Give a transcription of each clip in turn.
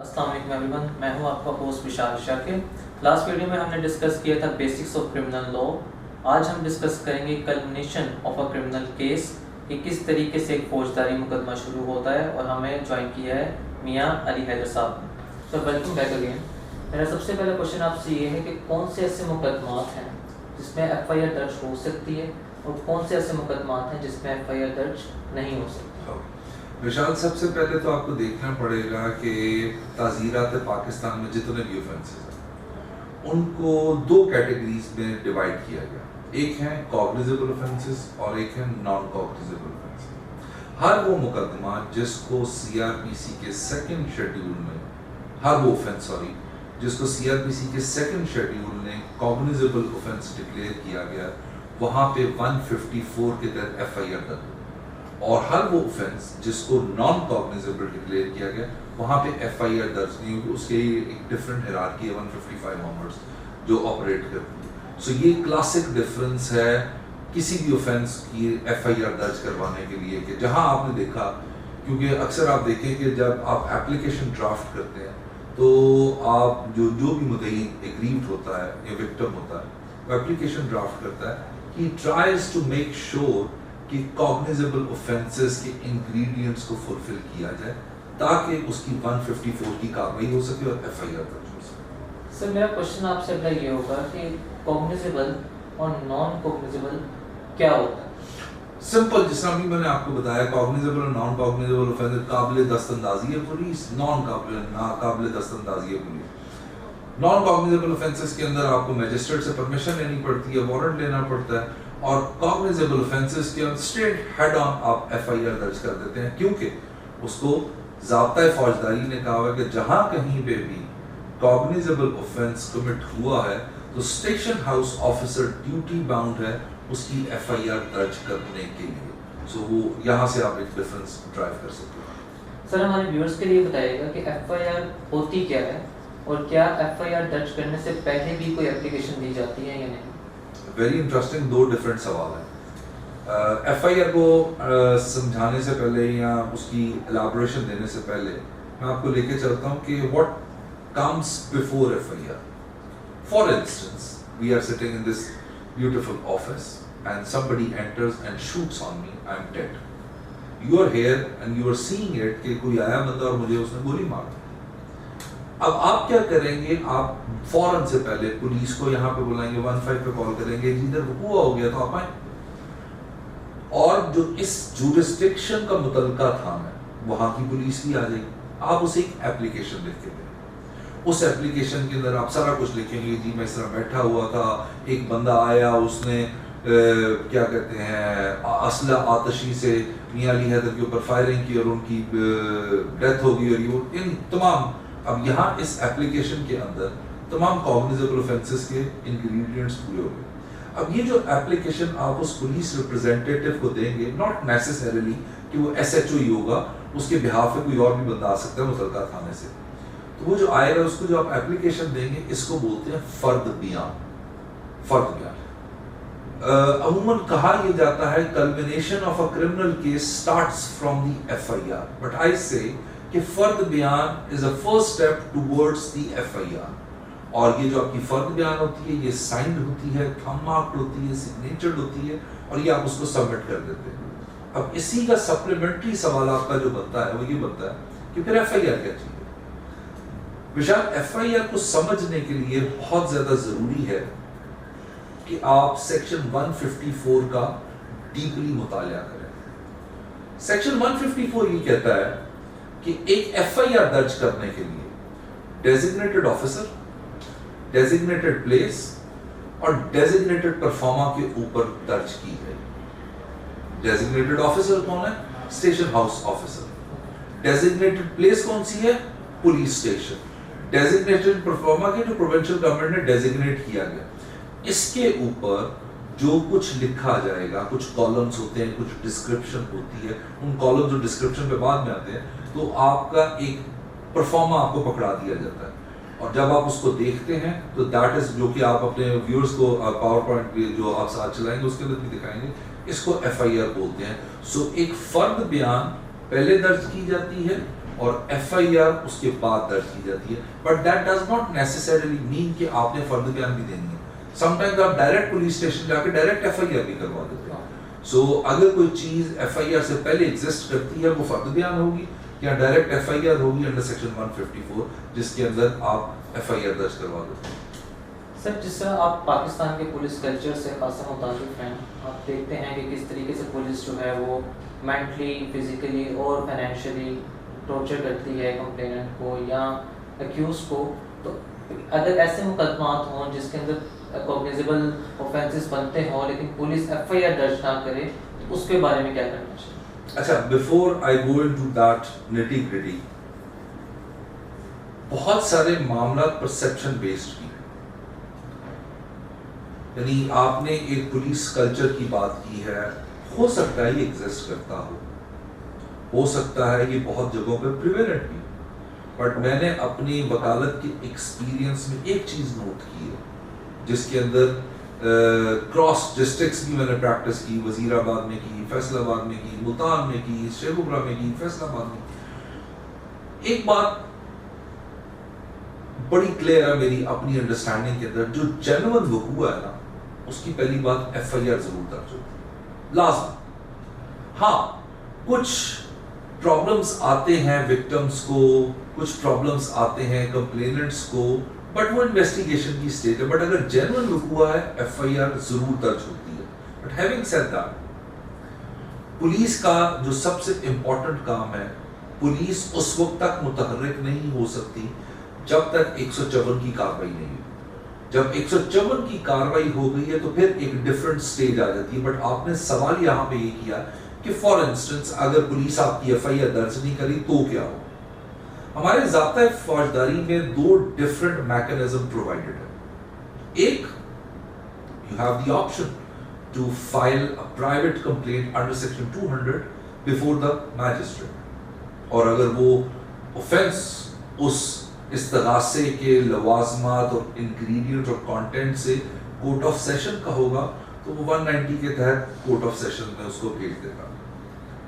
السلام علیکم every one, میں ہوں آپ کا ہوسٹ وشال شاکر۔ لاسٹ ویڈیو میں ہم نے ڈسکس کیا تھا بیسکس آف کرمنل لا۔ آج ہم ڈسکس کریں گے culmination of a criminal case, کہ کس طریقے سے ایک فوجداری مقدمہ شروع ہوتا ہے، اور ہمیں جوائن کیا ہے میاں علی حیدر صاحب نے۔ تو ویلکم بیک اگین۔ میرا سب سے پہلا کوشچن آپ سے یہ ہے کہ کون سے ایسے مقدمات ہیں جس میں ایف آئی آر درج ہو سکتی ہے، اور کون سے ایسے مقدمات ہیں جس میں ایف آئی آر درج نہیں ہو سکتی؟ وشال، سب سے پہلے تو آپ کو دیکھنا پڑے گا کہ تعزیرات پاکستان میں جتنے بھی اوفینسز ہیں ان کو دو کیٹیگریز میں ڈیوائڈ کیا گیا۔ ایک ہے کوگنیزیبل اوفینسز اور ایک ہے نان کوگنیزیبل اوفینسز۔ ہر وہ مقدمہ جس کو سی آر پی سی کے سیکنڈ شیڈیول میں جس کو سی آر پی سی کے سیکنڈ شیڈیول نے کوگنیزیبل اوفینس ڈکلیئر کیا گیا، وہاں پہ 154 کے تحت ایف آئی آر درج، اور ہر وہ اوفینس جس کو نان کوگنیزیبل ڈکلیئر کیا گیا وہاں پہ ایف آئی آر درج نہیں ہوگی۔ اس کے ایک ڈفرینٹ ہیرارکی ہے 155 آنورڈز جو آپریٹ کرتی ہے۔ سو یہ کلاسک ڈفرینس ہے کسی بھی اوفینس کی ایف آئی آر درج کروانے کے لیے، کہ جہاں آپ نے دیکھا، کیونکہ اکثر آپ دیکھیں کہ جب آپ ایپلیکیشن ڈرافٹ کرتے ہیں تو آپ جو بھی مدعی ایگریوڈ ہوتا ہے یا وکٹم ہوتا ہے وہ ایپلیکیشن ڈرافٹ کرتا ہے کہ ٹرائز ٹو میک شیور کہ کوگنیزیبل اوفینسز کے انگریڈینٹس کو فلفل کیا جائے تاکہ اس کی 154 کی کارروائی ہو سکے اور ایف آئی آر درج ہو سکے۔ سر میرا کوشچن آپ سے اگلا یہ ہوگا کہ کوگنیزیبل اور نان کوگنیزیبل کیا ہوتا ہے؟ سمپل، جس طرح بھی میں نے آپ کو بتایا، کوگنیزیبل اور نان کوگنیزیبل اوفینس قابل دست اندازی ہے پولیس، ناقابل دست اندازی ہے پولیس۔ نان کوگنیزیبل اوفینسز کے اندر آپ کو میجسٹریٹ سے پرمیشن لینی پڑتی ہے، وارنٹ لینا پڑتا ہے، اور کوگنیزیبل اوفینسز کے اسٹریٹ ہیڈ آن آپ ایف آئی آر درج کر دیتے ہیں، کیونکہ اس کو ضابطۂ فوجداری نے کہا ہے کہ جہاں کہیں پہ بھی کوگنیزیبل اوفینس کمٹ ہوا ہے تو station house officer duty bound ہے اس کی ایف آئی آر درج کرنے کے لیے۔ سو وہ یہاں سے آپ ایک ڈفرینس ڈرائیو کر سکتے ہیں۔ سر ہمارے ویورز کے لیے بتائیے گا کہ ایف آئی آر ہوتی کیا ہے، اور کیا ایف آئی آر درج کرنے سے پہلے بھی کوئی اپلیکیشن دی جاتی ہے یا نہیں؟ ویری انٹرسٹنگ، دو ڈفرینٹ سوال ہیں۔ ایف آئی آر کو سمجھانے سے پہلے یا اس کی الیبوریشن دینے سے پہلے میں آپ کو لے کے چلتا ہوں کہ what comes before F I R. For instance, we are sitting in this beautiful office and somebody enters and shoots on me, I am dead. You are here and you are seeing it کہ کوئی آیا بندہ اور مجھے اس نے گولی مار دی۔ اب آپ کیا کریں گے؟ آپ فوراً سے پہلے پولیس کو یہاں پہ بلائیں گے، 15 پہ کال کریں گے، جدھر ہوا ہو گیا تو آپ آئیں، اور جو اس جورسڈکشن کا متعلقہ تھانہ ہے وہاں کی پولیس بھی آ جائے گی۔ آپ اسے ایک ایپلیکیشن لکھ کے دیں، اس ایپلیکیشن کے اندر آپ سارا کچھ لکھیں گے، جی میں اس طرح بیٹھا ہوا تھا، ایک بندہ آیا، اس نے کیا کہتے ہیں اسلحہ آتشی سے میاں علی حیدر کے اوپر فائرنگ کی اور ان کی ڈیتھ ہو گئی، اور یہ ان تمام، اب یہاں اس ایپلیکیشن کے اندر تمام کوگنیزیبل اوفینسز کے انگریڈینٹس پورے ہو گئے۔ اب یہ جو ایپلیکیشن آپ اس پولیس ریپرزینٹیٹیو کو دیں گے، ناٹ نیسیسریلی کہ وہ ایس ایچ او ہی ہوگا، اس کے بہاف پہ کوئی اور بھی بندہ آ سکتا ہے متعلقہ تھانے سے، تو وہ جو آئے گا اس کو جو آپ ایپلیکیشن دیں گے اس کو بولتے ہیں فرد بیان۔ فرد بیان عموماً کہا یہ جاتا ہے culmination of a criminal case starts from the F I R, but I say کہ فرد بیان is a first step towards the F I R, اور یہ جو آپ کی فرد بیان ہوتی ہے یہ سائنڈ ہوتی ہے، تھم مارکڈ ہوتی ہے، سگنیچرڈ ہوتی ہے، اور یہ آپ اس کو سبمٹ کر دیتے ہیں۔ اب اسی کا سپلیمنٹری سوال آپ کا جو بنتا ہے وہ یہ بنتا ہے کہ پھر ایف آئی آر کیا چیز ہے؟ بشار ایف آئی آر کو سمجھنے کے لیے بہت زیادہ ضروری ہے کہ آپ سیکشن 154 کا ڈیپلی مطالعہ کریں۔ سیکشن 154 یہ کہتا ہے کہ ایک ایف آئی آر درج کرنے کے لیے ڈیزگنیٹڈ آفیسر، ڈیزگنیٹڈ پلیس اور ڈیزگنیٹڈ پرفارما کے اوپر درج کی ہے۔ ڈیزگنیٹڈ آفیسر کون ہے؟ Station house officer. Designated place کون سی ہے؟ Police station. ڈیزگنیٹڈ پرفارما کے جو پروونشل گورنمنٹ نے ڈیزگنیٹ کیا گیا، اس کے اوپر جو کچھ لکھا جائے گا، کچھ کالمز ہوتے ہیں، کچھ ڈسکرپشن ہوتی ہے، ان کالمز اور ڈسکرپشن پہ بعد میں آتے ہیں، تو آپ کا ایک پرفارما آپ کو پکڑا دیا جاتا ہے، اور جب آپ اس کو دیکھتے ہیں تو دیٹ از جو کہ آپ اپنے ویورز کو پاور پوائنٹ پہ جو آپ ساتھ چلائیں گے اس کے اندر بھی دکھائیں گے، اس کو ایف آئی آر بولتے ہیں۔ سو ایک فرد بیان پہلے درج کی جاتی ہے اور FIR اس کے بعد درج کی جاتی ہے. بٹ دیٹ ڈز ناٹ نیسیسریلی مین کہ آپ نے فرد بیان بھی دینی ہے. سم ٹائمز آپ ڈائریکٹ پولیس اسٹیشن جا کے ڈائریکٹ FIR بھی کروا دیتے ہیں. سو اگر کوئی چیز FIR سے پہلے ایگزسٹ کرتی ہے وہ فرد بیان ہوگی یا ڈائریکٹ FIR ہوگی انڈر سیکشن 154 جس کے اندر آپ FIR درج کروا دیتے ہیں. سر جس طرح آپ پاکستان کے پولیس کلچر سے خاصا متعلق ہیں, آپ دیکھتے ہیں کہ کس طریقے سے پولیس جو ہے وہ مینٹلی, فزیکلی اور فائنینشلی ٹارچر کرتی ہے کمپلیننٹ کو یا ایکیوز کو. تو اگر ایسے مقدمات ہوں جس کے اندر کوگنیزیبل اوفینسز بنتے ہوں لیکن پولیس FIR درج نہ کرے, تو اس کے بارے میں کیا کرنا چاہیے؟ اچھا, before I go into that nutty gritty, بہت سارے معاملات پرسیپشن بیسڈ بھی ہیں. یعنی آپ نے ایک پولیس کلچر کی بات کی ہے, ہو سکتا ہے یہ ایگزسٹ کرتا ہو سکتا ہے یہ بہت جگہوں پہ پریویلنٹ بھی, بٹ میں نے اپنی وکالت کے ایکسپیرینس میں ایک چیز نوٹ کی ہے جس کے اندر کراس ڈسٹرکٹس بھی میں نے پریکٹس کی, وزیر آباد میں کی, فیصل آباد میں کی, ملتان میں کی, شیخوپورہ میں کی, فیصل آباد میں کی. ایک بات بڑی کلیئر ہے میری اپنی انڈرسٹینڈنگ کے اندر, جو جینوئن وقوع ہے نا اس کی پہلی بات FIR ضرور درج ہوتی لازم. ہاں کچھ پرابلمس آتے ہیں وکٹمس کو, کچھ پرابلمس آتے ہیں کمپلیننٹس کو, بٹ وہ انویسٹیگیشن کی اسٹیج ہے. بٹ اگر جینوئن وقوع ہے FIR ضرور درج ہوتی ہے. But having said that, police کا جو سب سے امپورٹنٹ کام ہے, پولیس اس وقت تک متحرک نہیں ہو سکتی جب تک 154 کی کارروائی نہیں ہوئی. جب 154 کی کارروائی ہو گئی ہے تو پھر ایک ڈفرنٹ سٹیج آ جاتی ہے. بٹ آپ نے سوال یہاں پہ یہ کیا کہ فار انسٹنس اگر پولیس آپ کی FIR درج نہیں کری تو کیا ہو. ہمارے ضابطۂ فوجداری میں دو ڈفرنٹ میکانزم پرووائڈڈ ہے. ایک, you have the option to file a private complaint under section 200 before the magistrate, اور اگر وہ اوفینس اس استغاثے کے لوازمات اور انگریڈینٹ اور کانٹینٹ سے کورٹ آف سیشن کا ہوگا تو وہ 190 کے تحت کورٹ آف سیشن میں اس کو بھیج دے گا.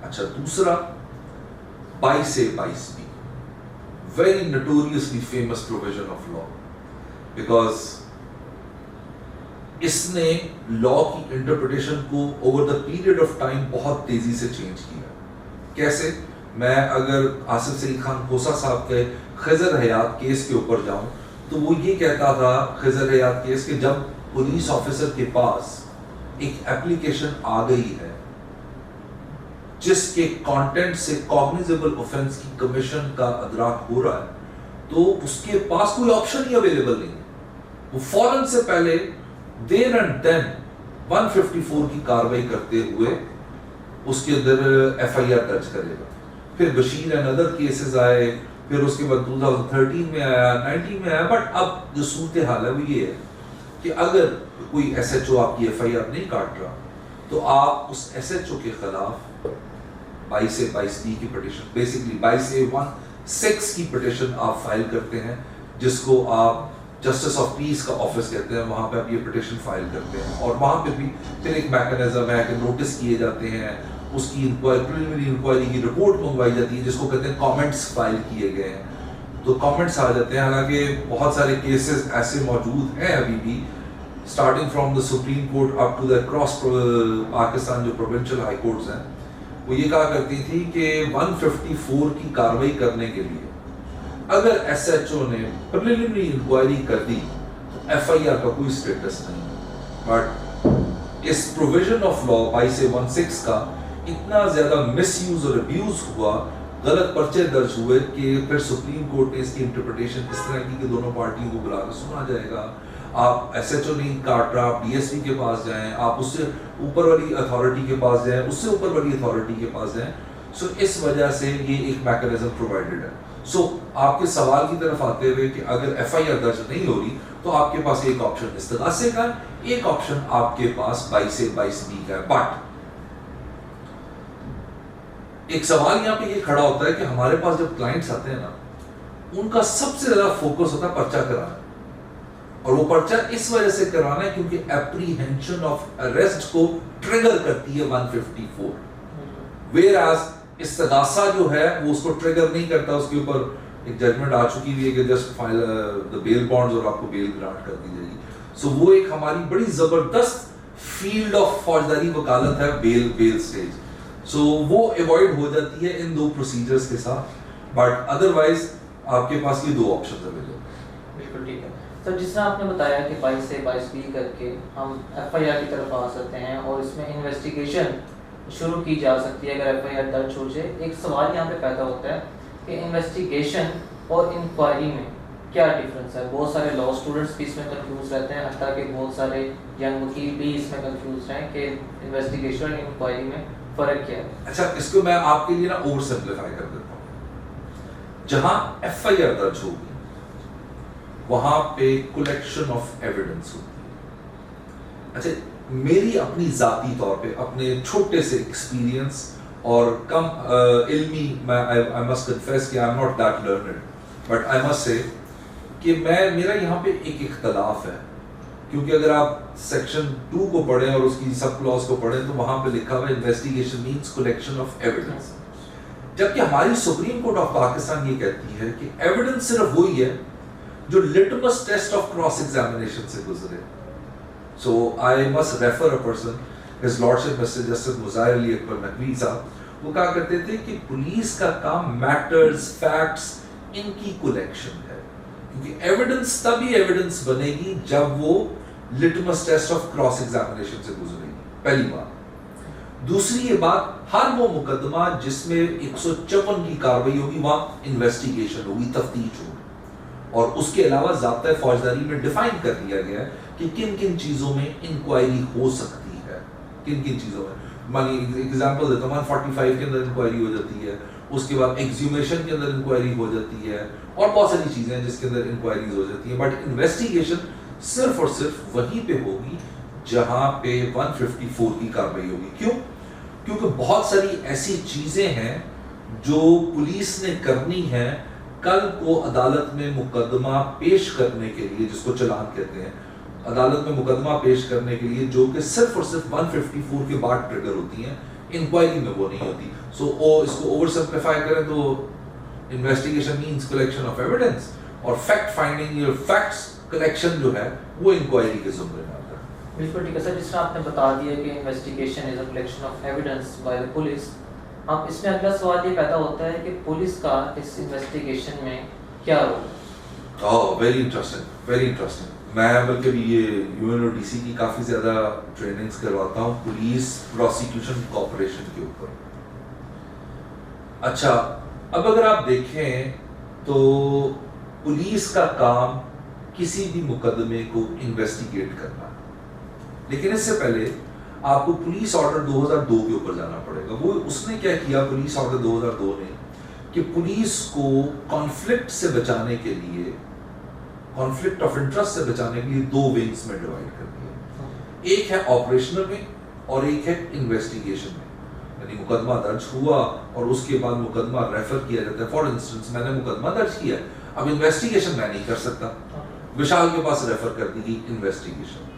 اچھا, دوسرا 22A22B, very notoriously famous provision of law, because اس نے لا کی انٹرپریٹیشن کو over the period of time بہت تیزی سے چینج کیا. کیسے؟ میں اگر آصف سعید خان کھوسا صاحب کے خضر حیات کیس کے اوپر جاؤں تو وہ یہ کہتا تھا خضر حیات کیس کہ جب پولیس آفیسر کے پاس ایک ایپلیکیشن آ گئی ہے جس کے کانٹینٹ سے کوگنیزیبل اوفینس کی کمیشن کا ادراک ہو رہا ہے تو اس کے پاس کوئی آپشن ہی اویلیبل نہیں ہے. وہ فوراً سے پہلے دیر اینڈ دین 154 کی کاروائی کرتے ہوئے اس کے اندر FIR درج کرے گا. پھر بشیر اینڈ ادر کیسز آئے, پھر اس کے بعد 2013 میں آیا, 19 میں آیا. بٹ اب جو صورتحال ہے وہ یہ ہے کہ اگر کوئی SHO آپ کی FIR نہیں کاٹ رہا تو آپ اس SHO کے خلاف 22A22B کی پٹیشن, بیسکلی 22A16 کی پٹیشن آپ فائل کرتے ہیں, جس کو آپ جسٹس آف پیس کا آفس کہتے ہیں. وہاں پہ آپ یہ پٹیشن فائل کرتے ہیں اور وہاں پہ بھی پھر ایک میکانزم ہے کہ نوٹس کیے جاتے ہیں, اس کی پریلیمنری انکوائری کی رپورٹ منگوائی جاتی ہے جس کو کہتے ہیں کامنٹس فائل کیے گئے ہیں, تو کامنٹس آ جاتے ہیں. حالانکہ بہت سارے کیسز ایسے موجود ہیں ابھی بھی, starting from the supreme court up to the across Pakistan جو پروونشل ہائی کورٹس ہیں, وہ یہ کہا کرتی تھی کہ 154 کی کاروائی کرنے کے لیے اگر SHO نے پریلیمنری انکوائری کر دی تو FIR کا کوئی اسٹیٹس نہیں. بٹ اس پروویژن آف لا 22A16 کا اتنا زیادہ مس یوز اور ابیوز ہوا, غلط پرچے درج ہوئے کہ پھر سپریم کورٹ نے اس کی انٹرپریٹیشن اس طرح کی کہ دونوں پارٹیوں کو بلا کر سنا جائے گا. آپ SHO نہیں کاٹ رہا, آپ DSP کے پاس جائیں, آپ اس سے اوپر والی اتھارٹی کے پاس جائیں, اس سے اوپر والی اتھارٹی کے پاس جائیں. سو اس وجہ سے یہ ایک میکانزم پرووائڈڈ ہے. سو آپ کے سوال کی طرف آتے ہوئے کہ اگر FIR درج نہیں ہو رہی تو آپ کے پاس ایک آپشن استغاثے کا ہے, ایک آپشن آپ کے پاس 22A22B کا ہے. بٹ ایک سوال یہاں پہ یہ کھڑا ہوتا ہے کہ ہمارے پاس جب کلائنٹس آتے ہیں نا, ان کا سب سے زیادہ فوکس ہوتا ہے پرچہ کرانا, اور وہ پرچہ اس وجہ سے کرانا ہے کیونکہ اپریہینشن آف اریسٹ کو ٹریگر کرتی ہے 154. ویئر ایز استغاثہ جو ہے وہ اس کو ٹریگر نہیں کرتا, اس کے اوپر ایک ججمنٹ آ چکی ہوئی ہے کہ just file the bail bonds اور آپ کو بیل گرانٹ کر دی جائے گی. سو وہ ایک ہماری بڑی زبردست فیلڈ آف فوجداری وکالت ہے بیل سٹیج. سو وہ ایوائڈ ہو جاتی ہے ان دو پروسیجرز کے ساتھ, بٹ ادروائز آپ کے پاس یہ دو آپشنز اویلیبل ہیں. بالکل ٹھیک ہے سر. جس طرح آپ نے بتایا کہ 22 سے 22B کر کے ہم FIR کی طرف آ سکتے ہیں اور اس میں انویسٹیگیشن شروع کی جا سکتی ہے اگر FIR درج ہو جائے. ایک سوال یہاں پہ پیدا ہوتا ہے کہ انویسٹیگیشن اور انکوائری میں کیا ڈفرینس ہے. بہت سارے لا اسٹوڈنٹس بھی اس میں کنفیوز رہتے ہیں, حتیٰ کہ بہت سارے ینگ وکیل بھی اس میں کنفیوز ہیں کہ انویسٹیگیشن اور انکوائری میں فرق کیا ہے. اچھا, اس کو میں آپ کے لیے نا اوور سمپلیفائی کر دیتا ہوں. جہاں FIR درج ہوگی وہاں پہ کلیکشن آف ایویڈنس ہوتی ہے. اچھا, میری اپنی ذاتی طور پہ اپنے چھوٹے سے ایکسپیرینس اور کم علمی, میں I must confess کہ I'm not that learned, but I must say کہ میرا یہاں پہ ایک اختلاف ہے. کیونکہ اگر آپ سیکشن 2 کو پڑھیں اور اس کی سب کلاس کو پڑھیں تو وہاں پہ لکھا ہوا ہے investigation means collection of evidence, جبکہ ہماری سپریم کورٹ آف پاکستان یہ کہتی ہے کہ ایویڈنس صرف وہی ہے جو litmus test of cross examination سے گزرے. So I must refer a person, his lordship mister justice Mazahir Ali Akbar Naqvi sahib, وہ کہا کرتے تھے کہ پولیس کا کام میٹرز, فیکٹس, ان کی کلیکشن ہے, کیونکہ ایویڈنس تبھی ایویڈنس بنے گی جب وہ litmus test of cross examination سے گزرے گی. پہلی بات. دوسری یہ بات, ہر وہ مقدمہ جس میں 154 کی کاروائی ہوگی وہاں انویسٹیگیشن ہوگی, تفتیش ہوگی, اور اس کے علاوہ ضابطۂ فوجداری میں ڈیفائن کر دیا گیا ہے کہ کن کن چیزوں میں انکوائری ہو سکتی ہے, کن کن چیزوں میں. مانی ایگزامپل دیتا ہوں, 145 کے اندر انکوائری ہو جاتی ہے, اس کے بعد ایگزیومیشن کے اندر انکوائری ہو جاتی ہے, اور بہت ساری چیزیں ہیں جس کے اندر انکوائریز ہو جاتی ہیں. بٹ انویسٹیگیشن صرف اور صرف وہیں پہ ہوگی جہاں پہ 154 کی کاروائی ہوگی. کیوں؟ کیونکہ بہت ساری ایسی چیزیں ہیں جو پولیس نے کرنی ہے کل کو عدالت میں مقدمہ پیش کرنے کے لیے, جس کو چلان کہتے ہیں, عدالت میں مقدمہ پیش کرنے کے لیے, جو کہ صرف اور صرف 154 کے بعد ٹریگر ہوتی ہیں, انکوائری میں وہ نہیں ہوتی. سو اس کو اوور سمپلیفائی کریں تو investigation means collection of evidence, اور فیکٹ فائنڈنگ, فیکٹس کلیکشن جو ہے وہ انکوائری کے زمرے میں آتا ہے. بالکل ٹھیک ہے سر. جس طرح آپ نے بتا دیا کہ investigation is a collection of evidence by the police, اب اس میں اگلا سوال یہ پیدا ہوتا ہے کہ پولیس کا اس انویسٹیگیشن میں کیا role? Very interesting, very interesting. میں بلکہ بھی یہ UNODC کی کافی زیادہ ٹریننگز کرواتا ہوں پولیس پروسیکیوشن کوآپریشن کے اوپر. اچھا, اب اگر آپ دیکھیں تو پولیس کا کام کسی بھی مقدمے کو انویسٹیگیٹ کرنا ہے, لیکن اس سے پہلے آپ کو پولیس آرڈر 2002 کے اوپر جانا پڑے گا. وہ اس نے کیا کیا, پولیس آرڈر 2002 نے, کہ پولیس کو کانفلکٹ سے بچانے کے لیے, کانفلکٹ آف انٹرسٹ سے بچانے کے لیے 2 ونگز میں ڈیوائڈ کر دیا. ایک ہے آپریشنل ونگ اور ایک ہے انویسٹیگیشن ونگ. یعنی مقدمہ درج ہوا اور اس کے بعد مقدمہ ریفر کیا جاتا ہے. فار انسٹنس میں نے مقدمہ درج کیا, اب انویسٹیگیشن میں نہیں کر سکتا, وشال کے پاس ریفر کر دی گئی انویسٹیگیشن.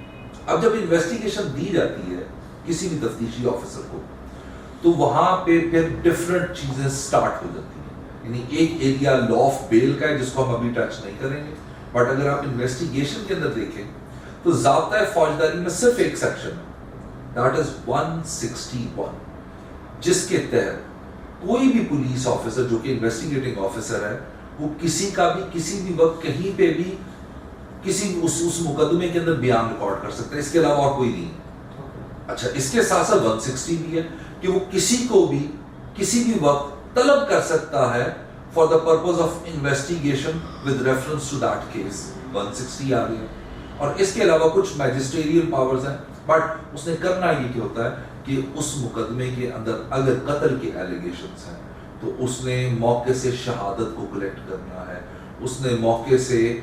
اب جب انویسٹیگیشن دی جاتی ہے کسی بھی تفتیشی آفیسر کو, تو وہاں پہ پھر ڈفرینٹ چیزیں سٹارٹ ہو جاتی ہیں. یعنی ایک ایریا لا آف بیل کا ہے جس کو ہم ابھی ٹچ نہیں کریں گے, بٹ اگر آپ انویسٹیگیشن کے اندر دیکھیں تو ضابطۂ فوجداری میں صرف ایک سیکشن ہے, دیٹ از 161, جس کے تحت کوئی بھی پولیس آفیسر جو کہ انویسٹیگیٹنگ آفیسر ہے وہ کسی کا بھی کسی بھی وقت کہیں پہ بھی کسی اس مقدمے کے اندر بیان ریکارڈ کر سکتا ہے, اس کے علاوہ اور کوئی نہیں. اچھا, اس کے ساتھ ساتھ 160 بھی ہے کہ وہ کسی کو بھی کسی بھی وقت طلب کر سکتا ہے for the purpose of investigation with reference to that case. 160 آ گیا. اور اس کے علاوہ کچھ میجسٹریل پاورز ہیں, بٹ اس نے کرنا یہ کہ ہوتا ہے کہ اس مقدمے کے اندر اگر قتل کے ایلیگیشنز ہیں تو اس نے موقع سے شہادت کو کلیکٹ کرنا ہے, اس نے موقع سے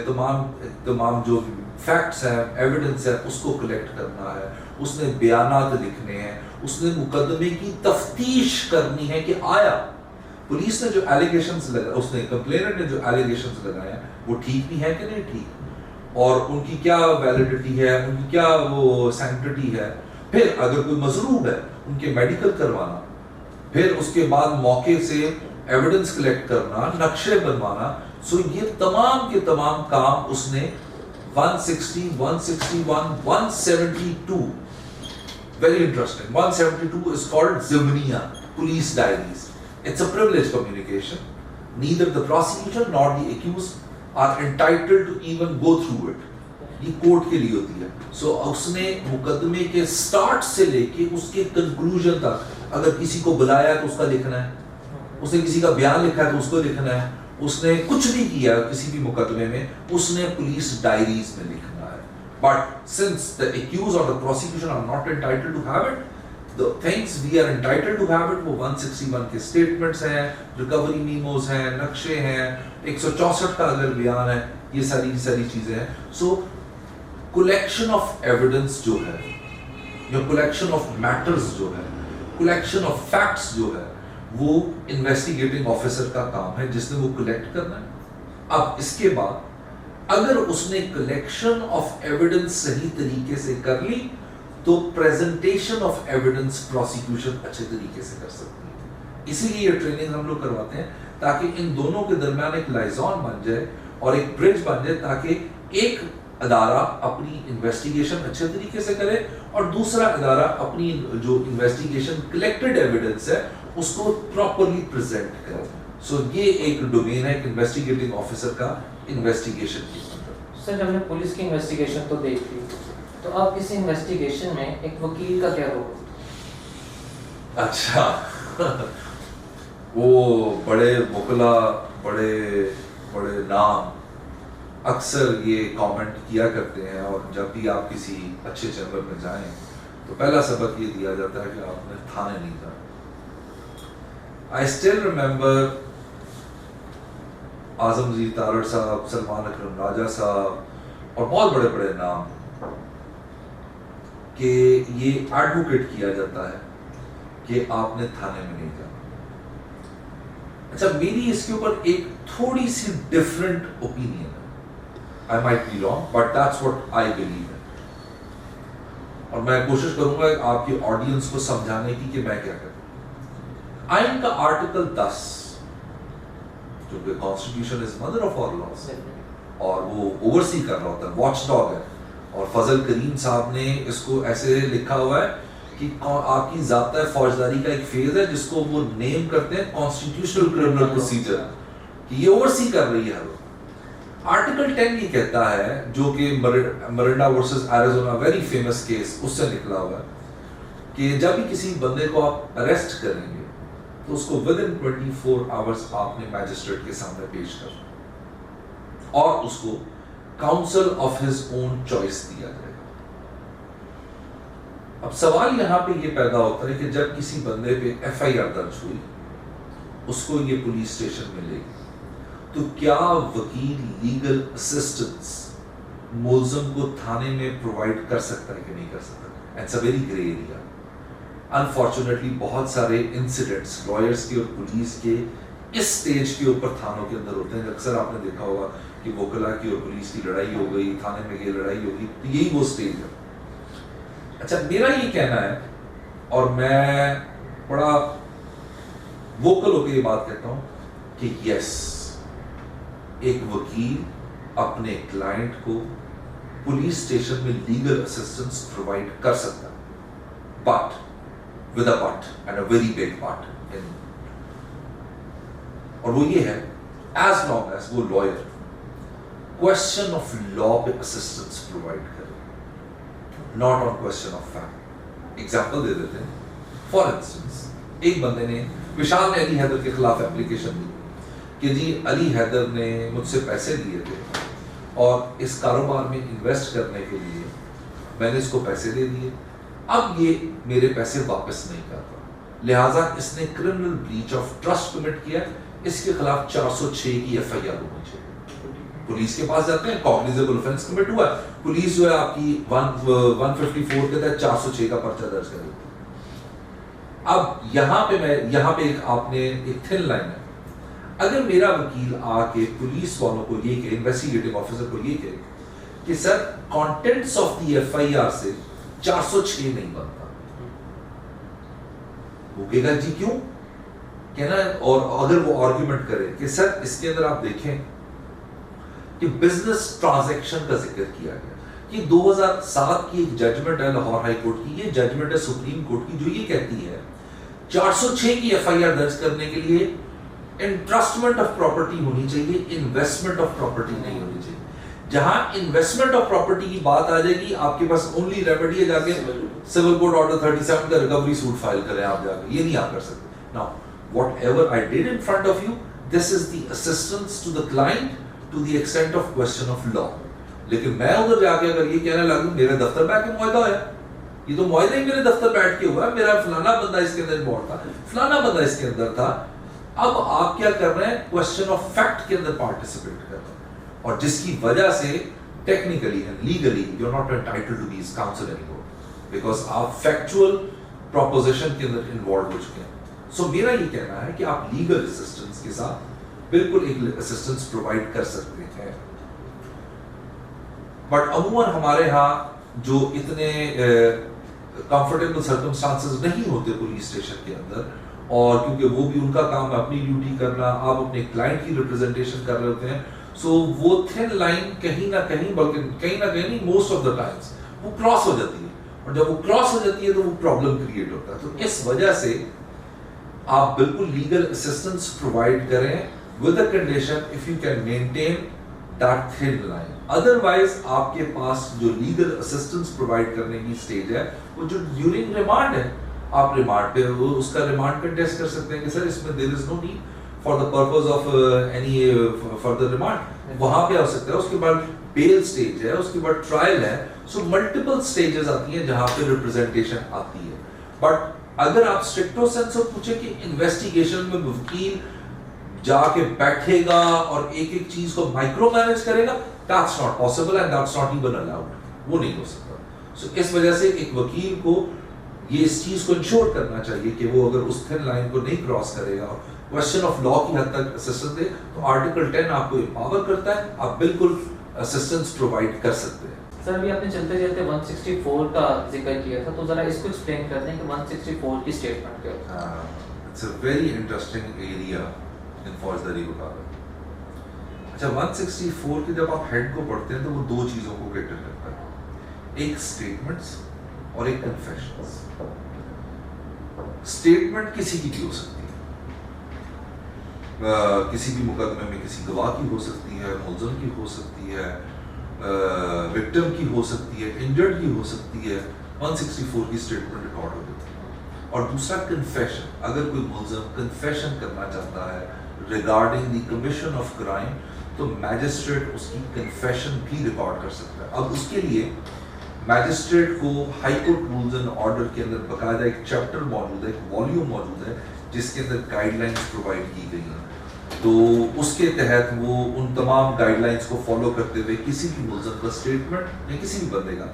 تمام جو فیکٹس ہیں, ایویڈنس ہے, اس کو کلیکٹ کرنا ہے, اس نے بیانات لکھنے ہیں, اس نے مقدمے کی تفتیش کرنی ہے کہ آیا پولیس نے جو ایلیگیشنز لگائے, اس نے کمپلیننٹ نے جو ایلیگیشنز لگائے ہیں وہ ٹھیک بھی ہیں کہ نہیں ٹھیک, اور ان کی کیا ویلیڈیٹی ہے, ان کی کیا وہ سینکٹیٹی ہے. پھر اگر کوئی مظلوم ہے ان کے میڈیکل کروانا, پھر اس کے بعد موقع سے ایویڈنس کلیکٹ کرنا, نقشے بنوانا. سو یہ تمام کے تمام کام اس نے 160, 161, 172, very interesting. 172 is called Zimniya, police diaries. It's a privileged communication. Neither the prosecutor nor the accused are entitled to even go through it. یہ کورٹ کے لیے ہوتی ہے. سو اس نے مقدمے کے سٹارٹ سے لے کے اس کے کنکلوژن تک, اگر کسی کو بلایا تو اس کا لکھنا ہے, اس نے کسی کا بیان لکھا ہے تو اس کو لکھنا ہے, اس نے کچھ بھی کیا کسی بھی مقدمے میں اس نے پولیس ڈائریز میں لکھنا ہے. But since the accused or the prosecution are not entitled to have it, the things we are entitled to have it وہ 161 کے statements ہیں, recovery memos ہیں, نقشے ہیں, 164 کا اگر بیان ہے, یہ ساری چیزیں ہیں. سو collection of evidence جو ہے, یا collection of matters جو ہے, collection of facts جو ہے, وہ انویسٹیگیٹنگ آفیسر کا کام ہے جس نے وہ کلیکٹ کرنا ہے. اب اس کے بعد اگر اس نے کلیکشن آف ایویڈنس صحیح طریقے سے کر لی تو پریزنٹیشن آف ایویڈنس پروسیکیوشن اچھے طریقے سے کر سکتی ہے. اسی لیے یہ ٹریننگ ہم لوگ کرواتے ہیں تاکہ ان دونوں کے درمیان ایک لائزون بن جائے اور ایک برج بن جائے, تاکہ ایک ادارہ اپنی انویسٹیگیشن اچھے طریقے سے کرے اور دوسرا ادارہ اپنی جو انویسٹیگیشن کلیکٹڈ ایویڈنس ہے اس کو پراپرلی پریزنٹ کرے. سو یہ ایک ڈومین ہے ایک انویسٹیگیٹنگ آفیسر کا انویسٹیگیشن کی. سر ہم نے پولیس کی انویسٹیگیشن تو دیکھ لی, تو اب اس انویسٹیگیشن میں ایک وکیل کا کیا رول؟ اچھا وہ بڑے وکلا, بڑے نام اکثر یہ کامنٹ کیا کرتے ہیں, اور جب بھی آپ کسی اچھے چیمبر میں جائیں تو پہلا سبق یہ دیا جاتا ہے کہ آپ نے تھانے نہیں جانا. I still remember اعظم زی تارڑ صاحب, سلمان اکرم راجہ صاحب اور بہت بڑے بڑے نام کہ یہ ایڈوکیٹ کیا جاتا ہے کہ آپ نے تھانے میں نہیں جانا. اچھا میری اس کے اوپر ایک تھوڑی سی ڈفرنٹ اوپینین ہے. I might be wrong, but that's what I believe in. اور میں کوشش کروں گا آپ کی آڈینس کو سمجھانے کی کہ میں کیا کروں. آئین کا آرٹیکل 10 جو کہ constitution is mother of all laws اور وہ اوورسی کر رہا ہوتا ہے, واچ ڈاگ ہے, اور فضل کریم صاحب نے اس کو ایسے لکھا ہوا ہے کہ آپ کی ضابطۂ فوجداری کا ایک فیز ہے جس کو وہ نیم کرتے ہیں کانسٹیٹیوشنل کرمنل پروسیجر, کہ یہ اوورسی کر رہی ہے. آرٹیکل 10 یہ کہتا ہے, جو کہ Miranda versus Arizona very famous case اس سے نکلا ہوا ہے, کہ جب بھی کسی بندے کو آپ اریسٹ کریں گے تو اس کو within 24 hours آپ نے میجسٹریٹ کے سامنے پیش کرنا اور اس کو council of his own choice دیا جائے گا. اب سوال یہاں پہ یہ پیدا ہوتا ہے کہ جب کسی بندے پہ ایف آئی آر درج ہوئی, اس کو یہ پولیس اسٹیشن ملے گی, تو کیا وکیل لیگل اسسٹنس ملزم کو تھانے میں پرووائڈ کر سکتا ہے کہ نہیں کر سکتا؟ It's a very grey area. Unfortunately بہت سارے انسیڈنٹس لائرس کے اور پولیس کے اس سٹیج کے اوپر تھانوں کے اندر ہوتے ہیں. اکثر آپ نے دیکھا ہوگا کہ وکلا کی اور پولیس کی لڑائی ہو گئی, تھانے میں یہ لڑائی ہوگی, تو یہی وہ سٹیج ہے. اچھا میرا یہ کہنا ہے, اور میں بڑا ووکل ہو کے یہ بات کہتا ہوں کہ یس, ایک وکیل اپنے کلائنٹ کو پولیس اسٹیشن میں لیگل اسسٹنس پرووائڈ کر سکتا ہے, but with a but and a very big but in, اور وہ یہ ہے as long as وہ lawyer question of law پہ assistance provide کرے, not on question of fact. example دے دیتے ہیں. for instance ایک بندے نے وشال نے علی حیدر کے خلاف اپلیکیشن دی کہ جی علی حیدر نے مجھ سے پیسے لیے تھے اور اس کاروبار میں انویسٹ کرنے کے لیے میں نے اس کو پیسے دے دیے, اب یہ میرے پیسے واپس نہیں کرتا, لہٰذا اس نے criminal breach of trust commit کیا, اس کے خلاف 406 کی ایف آئی آر ہونی چاہیے. پولیس کے پاس جاتے ہیں, کوگنیزیبل آفینس کمٹ ہوا ہے, پولیس جو ہے آپ کی 154 کے تحت 406 کا پرچہ درج کرے. اب یہاں پہ ایک آپ نے ایک تھن لائن ہے, اگر میرا وکیل آ کے پولیس والوں کو یہ کہ انویسٹیگیٹنگ آفیسر کو یہ کہے کہ sir contents of the F I R سے 406 نہیں بنتا, وہ کہے گا جی کیوں, کہنا اور اگر وہ آرگیومنٹ کرے کہ سر اس کے اندر آپ دیکھیں کہ بزنس ٹرانزیکشن کا ذکر کیا گیا، یہ 2007 کی ایک ججمنٹ ہے لاہور ہائی کورٹ کی، یہ ججمنٹ ہے سپریم کورٹ کی جو یہ کہتی ہے 406 کی ایف آئی آر درج کرنے کے لیے انٹرسٹمنٹ آف پراپرٹی ہونی چاہیے، انویسٹمنٹ آف پراپرٹی نہیں ہونی چاہیے. جہاں انویسٹمنٹ آف پراپرٹی کی بات آ جائے گی آپ کے پاس اونلی ریمیڈی ہے جا کے سول کوڈ آرڈر 37 کا ریکوری سوٹ فائل کریں آپ جا کے، یہ نہیں آپ کر سکتے. Now whatever I did in front of you this is the assistance to the client to the extent of question of law. لیکن میں ادھر جا کے اگر یہ کہنے لگوں میرے دفتر بیٹھ کے معاہدہ ہوا، یہ تو معاہدہ ہی میرے دفتر بیٹھ کے ہوا ہے، میرا فلانا بندہ اس کے اندر انوالو تھا، فلانا بندہ اس کے اندر تھا. اب آپ کیا کر رہے ہیں؟ کوسچن آف فیکٹ کے اندر پارٹیسپیٹ کر رہے ہیں، اور جس کی وجہ سے technically and legally you are not entitled to be his counsel any more, because آپ فیکچوئل پروپوزیشن کے اندر انوالو ہو چکے ہیں. سو میرا یہ کہنا ہے کہ آپ لیگل اسسٹنس کے ساتھ بالکل ایک اسسٹنس پرووائڈ کر سکتے ہیں. بٹ عموماً ہمارے ہاں جو اتنے کمفرٹیبل سرکمسٹانسز نہیں ہوتے پولیس اسٹیشن کے اندر، اور کیونکہ وہ بھی ان کا کام ہے اپنی ڈیوٹی کرنا، آپ اپنے کلائنٹ کی ریپرزنٹیشن کر رہے ہوتے ہیں، سو وہ تھن لائن کہیں نہ کہیں، بلکہ کہیں نہ کہیں نہیں، موسٹ آف دا ٹائمز وہ کراس ہو جاتی ہے، اور جب وہ کراس ہو جاتی ہے تو وہ پرابلم کریٹ ہوتا ہے. تو اس وجہ سے آپ بالکل لیگل اسسٹنس پرووائڈ کریں with a condition if you can maintain that thin line. Otherwise آپ کے پاس جو لیگل اسسٹنس پرووائڈ کرنے کی اسٹیج ہے وہ جو ڈیورنگ ریمانڈ ہے، آپ ریمانڈ پہ اس کا ریمانڈ پہ ٹیسٹ کر سکتے ہیں کہ سر اس میں there is no need for the purpose of any further remand, وہاں پہ ہو سکتا ہے. اس کے بعد بیل سٹیج ہے، اس کے بعد ٹرائل ہے. سو ملٹیپل سٹیجز آتی ہیں جہاں پہ ریپرزنٹیشن آتی ہے. بٹ اگر آپ اسٹرکٹو سینس آف پوچھیں کہ انویسٹیگیشن میں وکیل جا کے بیٹھے گا اور ایک ایک چیز کو مائکرو مینیج کرے گا، that's not possible and that's not even allowed، وہ نہیں ہو سکتا. سو اس وجہ سے ایک وکیل کو یہ اس چیز کو انشور کرنا چاہیے کہ وہ اگر اس تھن لائن کو نہیں کراس کرے گا اور کوسچن آف لا کی حد تک اسسٹنس دے، تو آرٹیکل 10 آپ کو امپاور کرتا ہے، آپ بالکل اسسٹنس پرووائڈ کر سکتے ہیں. سر ابھی آپ نے چلتے چلتے 164 کا ذکر کیا تھا، تو ذرا اس کو ایکسپلین کر دیں کہ 164 کی اسٹیٹمنٹ کیا ہوتا ہے. It's a very interesting area in فوجداری وکالت. اچھا 164 کے جب آپ ہیڈ کو پڑھتے ہیں تو وہ دو چیزوں کو کیٹر کرتا ہے، ایک اسٹیٹمنٹس اور ایک کنفیشنز. اسٹیٹمنٹ کسی کی بھی ہو سکتی ہے، کسی بھی مقدمے میں کسی گواہ کی ہو سکتی ہے، ملزم کی ہو سکتی ہے، وکٹم کی ہو سکتی ہے، انجرڈ کی ہو سکتی ہے. 164 کی اسٹیٹمنٹ ریکارڈ ہو جاتی ہے. اور دوسرا کنفیشن، اگر کوئی ملزم کنفیشن کرنا چاہتا ہے regarding the commission of crime تو میجسٹریٹ اس کی کنفیشن بھی ریکارڈ کر سکتا ہے. اب اس کے لیے میجسٹریٹ کو high court rules and order کے اندر باقاعدہ ایک چیپٹر موجود ہے، ایک والیوم موجود ہے جس کے اندر گائیڈ لائنس پرووائڈ کی گئی ہیں. تو اس کے تحت وہ ان تمام گائیڈ لائنس کو فالو کرتے ہوئے کسی بھی ملزم کا اسٹیٹمنٹ یا کسی بھی بندے کا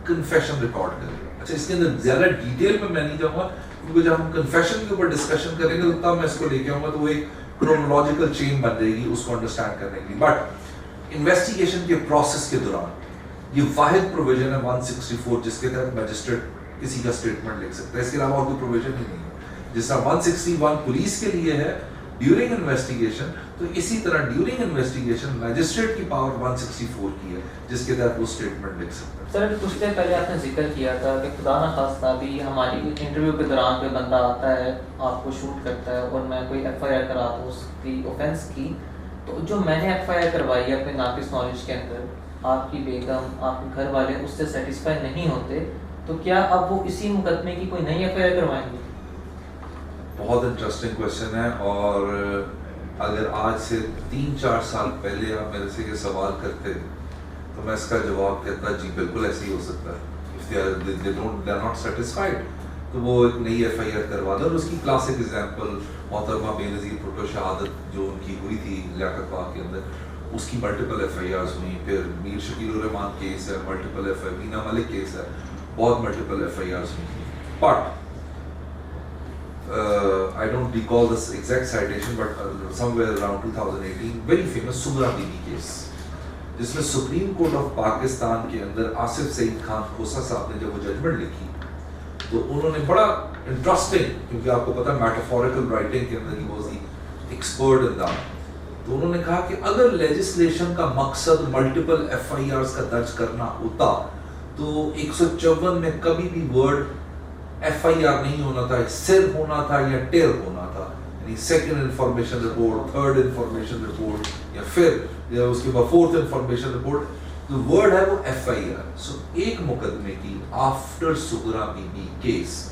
کنفیشن ریکارڈ کرے گا. اچھا اس کے اندر زیادہ ڈیٹیل میں نہیں جاؤں گا کیونکہ جب ہم کنفیشن کے اوپر ڈسکشن کریں گے تب میں اس کو لے کے آؤں گا تو وہ ایک کرونولوجیکل چین بن جائے گی اس کو انڈرسٹینڈ کرنے کے لیے. بٹ انویسٹیگیشن کے پروسیس کے دوران یہ واحد پروویژن ہے 164 جس کے تحت میجسٹریٹ کسی کا اسٹیٹمنٹ لکھ سکتا ہے، اس کے علاوہ اور کوئی پروویژن ہی نہیں ہے. جس طرح 161 پولیس کے لیے ہے ڈیورنگ انویسٹیگیشن، تو اسی طرح ڈیورنگ انویسٹیگیشن میجسٹریٹ کی پاور 164 کی ہے جس کے تحت وہ اسٹیٹمنٹ لکھ سکتا ہے. سر کچھ دیر پہلے آپ نے ذکر کیا تھا کہ خدا نہ خواستہ بھی ہماری انٹرویو کے دوران کوئی بندہ آتا ہے آپ کو شوٹ کرتا ہے اور میں کوئی ایف آئی آر کراتا ہوں اس کی اوفینس کی، تو جو میں نے ایف آئی آر کروائی ہے اپنے ناقص نالج کے اندر، آپ کی بیگم آپ کے گھر والے اس سے سیٹسفائی نہیں ہوتے، تو کیا اب وہ اسی مقدمے کی کوئی نئی ایف آئی آر کروائیں گے؟ بہت انٹرسٹنگ کویشچن ہے، اور اگر آج سے 3-4 سال پہلے آپ میرے سے یہ سوال کرتے تو میں اس کا جواب کہتا جی بالکل ایسے ہی ہو سکتا ہے. If they are not satisfied تو وہ ایک نئی ایف آئی آر کروا دیں. اور اس کی کلاسک ایگزامپل محترمہ بے نظیر بھٹو شہادت جو ان کی ہوئی تھی لیاقت باغ کے اندر، اس کی ملٹیپل ایف آئی آرز ہوئی. پھر میر شکیل الرحمان کیس ہے، ملٹیپل ایف آئی، مینا ملک کیس ہے، بہت ملٹیپل ایف آئی آرز ہوئی. But I don't recall this exact citation, but somewhere around 2018, very famous Samra Bibi بی کیس، جس میں سپریم کورٹ آف پاکستان کے اندر آصف سعید خان کھوسا صاحب نے جب وہ ججمنٹ لکھی تو انہوں نے بڑا انٹرسٹنگ, کیونکہ آپ کو پتا میٹافوریکل رائٹنگ کے اندر ہی was the expert in that, تو انہوں نے کہا کہ اگر لیجسلیشن کا مقصد ملٹیپل ایف آئی آرز کا درج کرنا ہوتا تو 154 میں کبھی بھی ورڈ ایف آئی آر نہیں ہونا تھا, صرف ہونا تھا یا ٹیل ہونا تھا, یعنی second information report, third information report, یا پھر اس کے بعد فورتھ انفارمیشن رپورٹ. تو ورڈ ہے وہ ایف آئی آر. سو ایک مقدمے کی آفٹر سغرا بی بی کیس,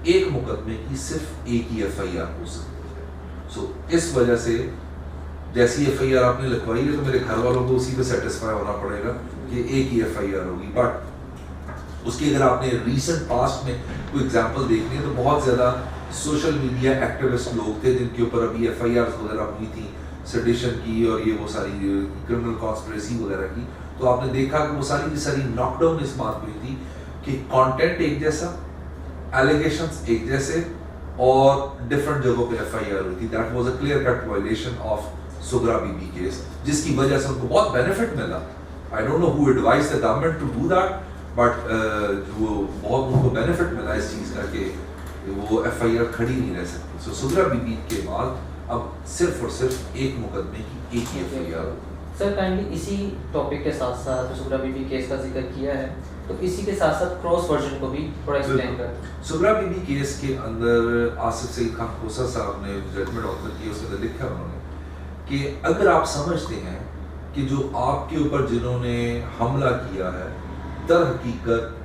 ایک مقدمے کی صرف ایک ہی ایف آئی آر ہو سکتی ہے. سو اس وجہ سے جیسی ایف آئی آر آپ نے لکھوائی ہے تو میرے گھر والوں کو اسی پہ سیٹسفائی ہونا پڑے گا کہ ایک ہی ایف آئی آر ہوگی. بٹ اس کی اگر آپ نے ریسنٹ پاسٹ میں کوئی ایگزامپل دیکھنی ہے تو بہت زیادہ سوشل میڈیا ایکٹیوسٹ لوگ تھے جن کے اوپر ابھی ایف آئی آرز وغیرہ ہوئی تھی, سیڈیشن کی اور یہ وہ ساری کرمنل کانسپریسی وغیرہ کی. تو آپ نے دیکھا کہ وہ ساری ناک ڈاؤن اس بات پہ تھی کہ کانٹینٹ ایک جیسا, ایلیگیشنز ایک جیسے, اور ڈفرنٹ جگہوں پہ ایف آئی آر ہوئی تھی. That was a clear cut violation of Sughra Bibi بی کیس, جس کی وجہ سے ان کو بہت بینیفٹ ملا. I don't know who advise the government to do that, but وہ بہت ان کو بینیفٹ ملا اس چیز کا کہ وہ ایف آئی آر کھڑی نہیں رہ سکتی. سو سغرا بی بی کے بعد اب صرف اور صرف ایک مقدمے کی ایک ہی F I R. Sir kindly اسی ٹاپک کے ساتھ ساتھ سغرا بی بی کیس کا ذکر کیا ہے, تو اسی کے ساتھ ساتھ کراس ورژن کو بھی تھوڑا ایکسپلین کر. سغرا بی بی کیس کے اندر آصف سعید خان کھوسہ صاحب نے ججمنٹ آتھر کی, اس کے اندر لکھا انہوں نے کہ اگر آپ سمجھتے ہیں کہ جو آپ کے اوپر جنہوں نے حملہ کیا ہے در حقیقت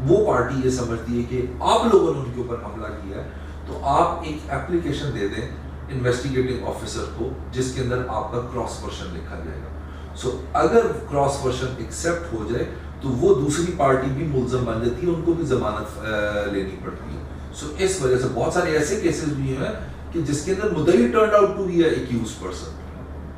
وہ پارٹی یہ سمجھتی ہے کہ آپ لوگوں نے ان کے اوپر حملہ کیا ہے, تو آپ ایک اپلیکیشن دے دیں انویسٹیگیٹنگ آفیسر کو جس کے اندر آپ کا کراس ورژن لکھا جائے گا. سو اگر کراس ورژن ایکسیپٹ ہو جائے تو وہ دوسری پارٹی بھی ملزم بن جاتی ہے, ان کو بھی ضمانت لینی پڑتی ہے. سو اس وجہ سے بہت سارے ایسے کیسز بھی ہیں کہ جس کے اندر مدعی turned out to be a accused person.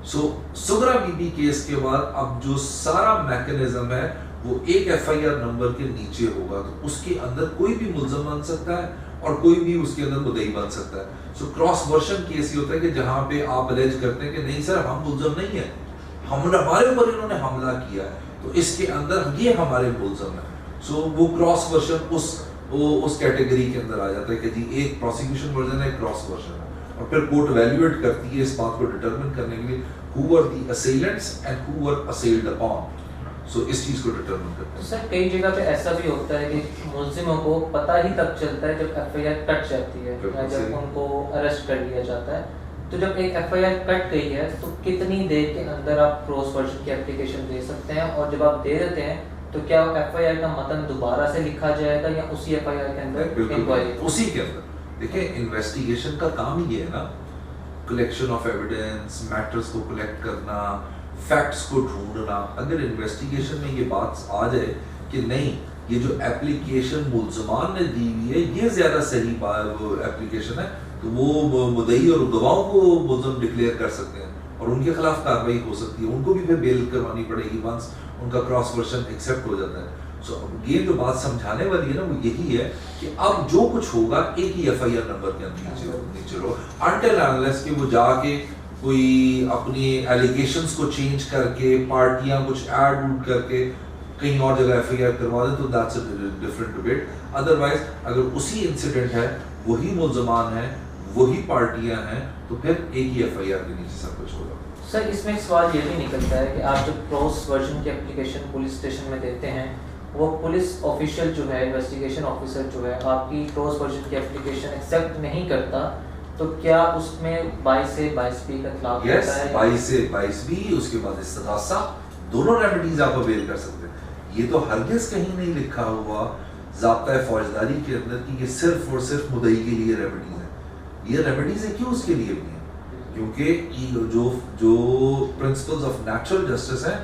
So Sughra Bibi بی کیس کے بعد اب جو سارا میکینزم ہے وہ ایک ایف آئی آر نمبر کے نیچے ہوگا, تو اس کے اندر کوئی بھی ملزم بن سکتا ہے اور کوئی بھی اس کے اندر مدعی بن سکتا ہے. سو کراس ورژن کیس یہ ہوتا ہے کہ جہاں پہ آپ الیج کرتے ہیں کہ نہیں سر ہم ملزم نہیں ہیں, ہمارے اوپر انہوں نے حملہ کیا ہے تو اس کے اندر یہ ہمارے ملزم ہیں. سو وہ کراس ورژن اس کیٹیگری کے اندر آ جاتا ہے کہ جی ایک پروسیکیوشن ورژن ہے, ایک کراس ورژن ہے, اور پھر کورٹ ایویلویٹ کرتی ہے اس بات کو ڈٹرمن کرنے کے لیے who were the assailants and who were assailed upon. So اس چیز کو ڈٹرمن کرتے ہیں. سر کئی جگہ پہ ایسا بھی ہوتا ہے کہ ملزموں کو پتہ ہی تب چلتا ہے جب ایف آئی آر کٹ جاتی ہے یا جب ان کو اریسٹ کر لیا جاتا ہے. تو جب ایک ایف آئی آر کٹ گئی ہے تو کتنی دیر کے اندر آپ کراس ورژن کی اپلیکیشن دے سکتے ہیں, اور جب آپ دے دیتے ہیں تو کیا ایف آئی آر کا متن دوبارہ سے لکھا جائے گا یا اسی ایف آئی آر کے اندر انکوائری؟ اسی کے اندر دیکھیں انویسٹیگیشن کا کام ہی یہ ہے نا, کلیکشن آف ایویڈنس, میٹرز کو کلیکٹ کرنا, فیکٹس کو ڈھونڈنا. اگر انویسٹیگیشن میں یہ بات آ جائے کہ نہیں یہ جو اپلیکیشن ملزمان نے دی ہوئی ہے یہ زیادہ صحیح اپلیکیشن ہے, تو وہ مدعی اور گواہوں کو ملزم ڈکلیئر کر سکتے ہیں اور ان کے خلاف کارروائی ہو سکتی ہے. ان کو بھی پھر بیل کروانی پڑے گی ونس ان کا کراس ورژن ایکسیپٹ ہو جاتا ہے. سو یہ جو بات سمجھانے والی ہے نا وہ یہی ہے کہ اب جو کچھ ہوگا ایک ہی ایف آئی آر نمبر کے اندر نیچے رہو, انٹل انلیس کہ وہ جا کے کوئی اپنی ایلیگیشنز کو چینج کر کے پارٹیاں کچھ ایڈ ووڈ کر کے کہیں اور جگہ ایف آئی آر کروا دیں تو that's a different debate. Otherwise اگر اسی انسیڈنٹ ہے, وہی ملزمان ہیں, وہی پارٹیاں ہیں, تو پھر ایک ہی ایف آئی آر کے نیچے سب کچھ ہوگا. سر اس میں ایک سوال یہ بھی نکلتا ہے کہ آپ جب کراس ورژن کی اپلیکیشن پولیس اسٹیشن میں دیتے ہیں, وہ پولیس آفیشیل جو ہے انویسٹیگیشن آفیسر جو ہے آپ کی کراس ورژن کی اپلیکیشن ایکسیپٹ نہیں کرتا, تو کیا اس میں 22 سے 22B کا اطلاق ہوتا ہے؟ 22 سے 22B, اس کے بعد استغاثہ, دونوں ریمیڈیز آپ اویل کر سکتے ہیں. یہ تو ہرگز کہیں نہیں لکھا ہوا ضابطۂ فوجداری کے اندر کہ یہ صرف اور صرف مدعی کے لیے ریمیڈیز ہیں. یہ ریمیڈیز ہیں کیوں اس کے لیے بھی ہیں کیونکہ جو پرنسپلز آف نیچرل جسٹس ہیں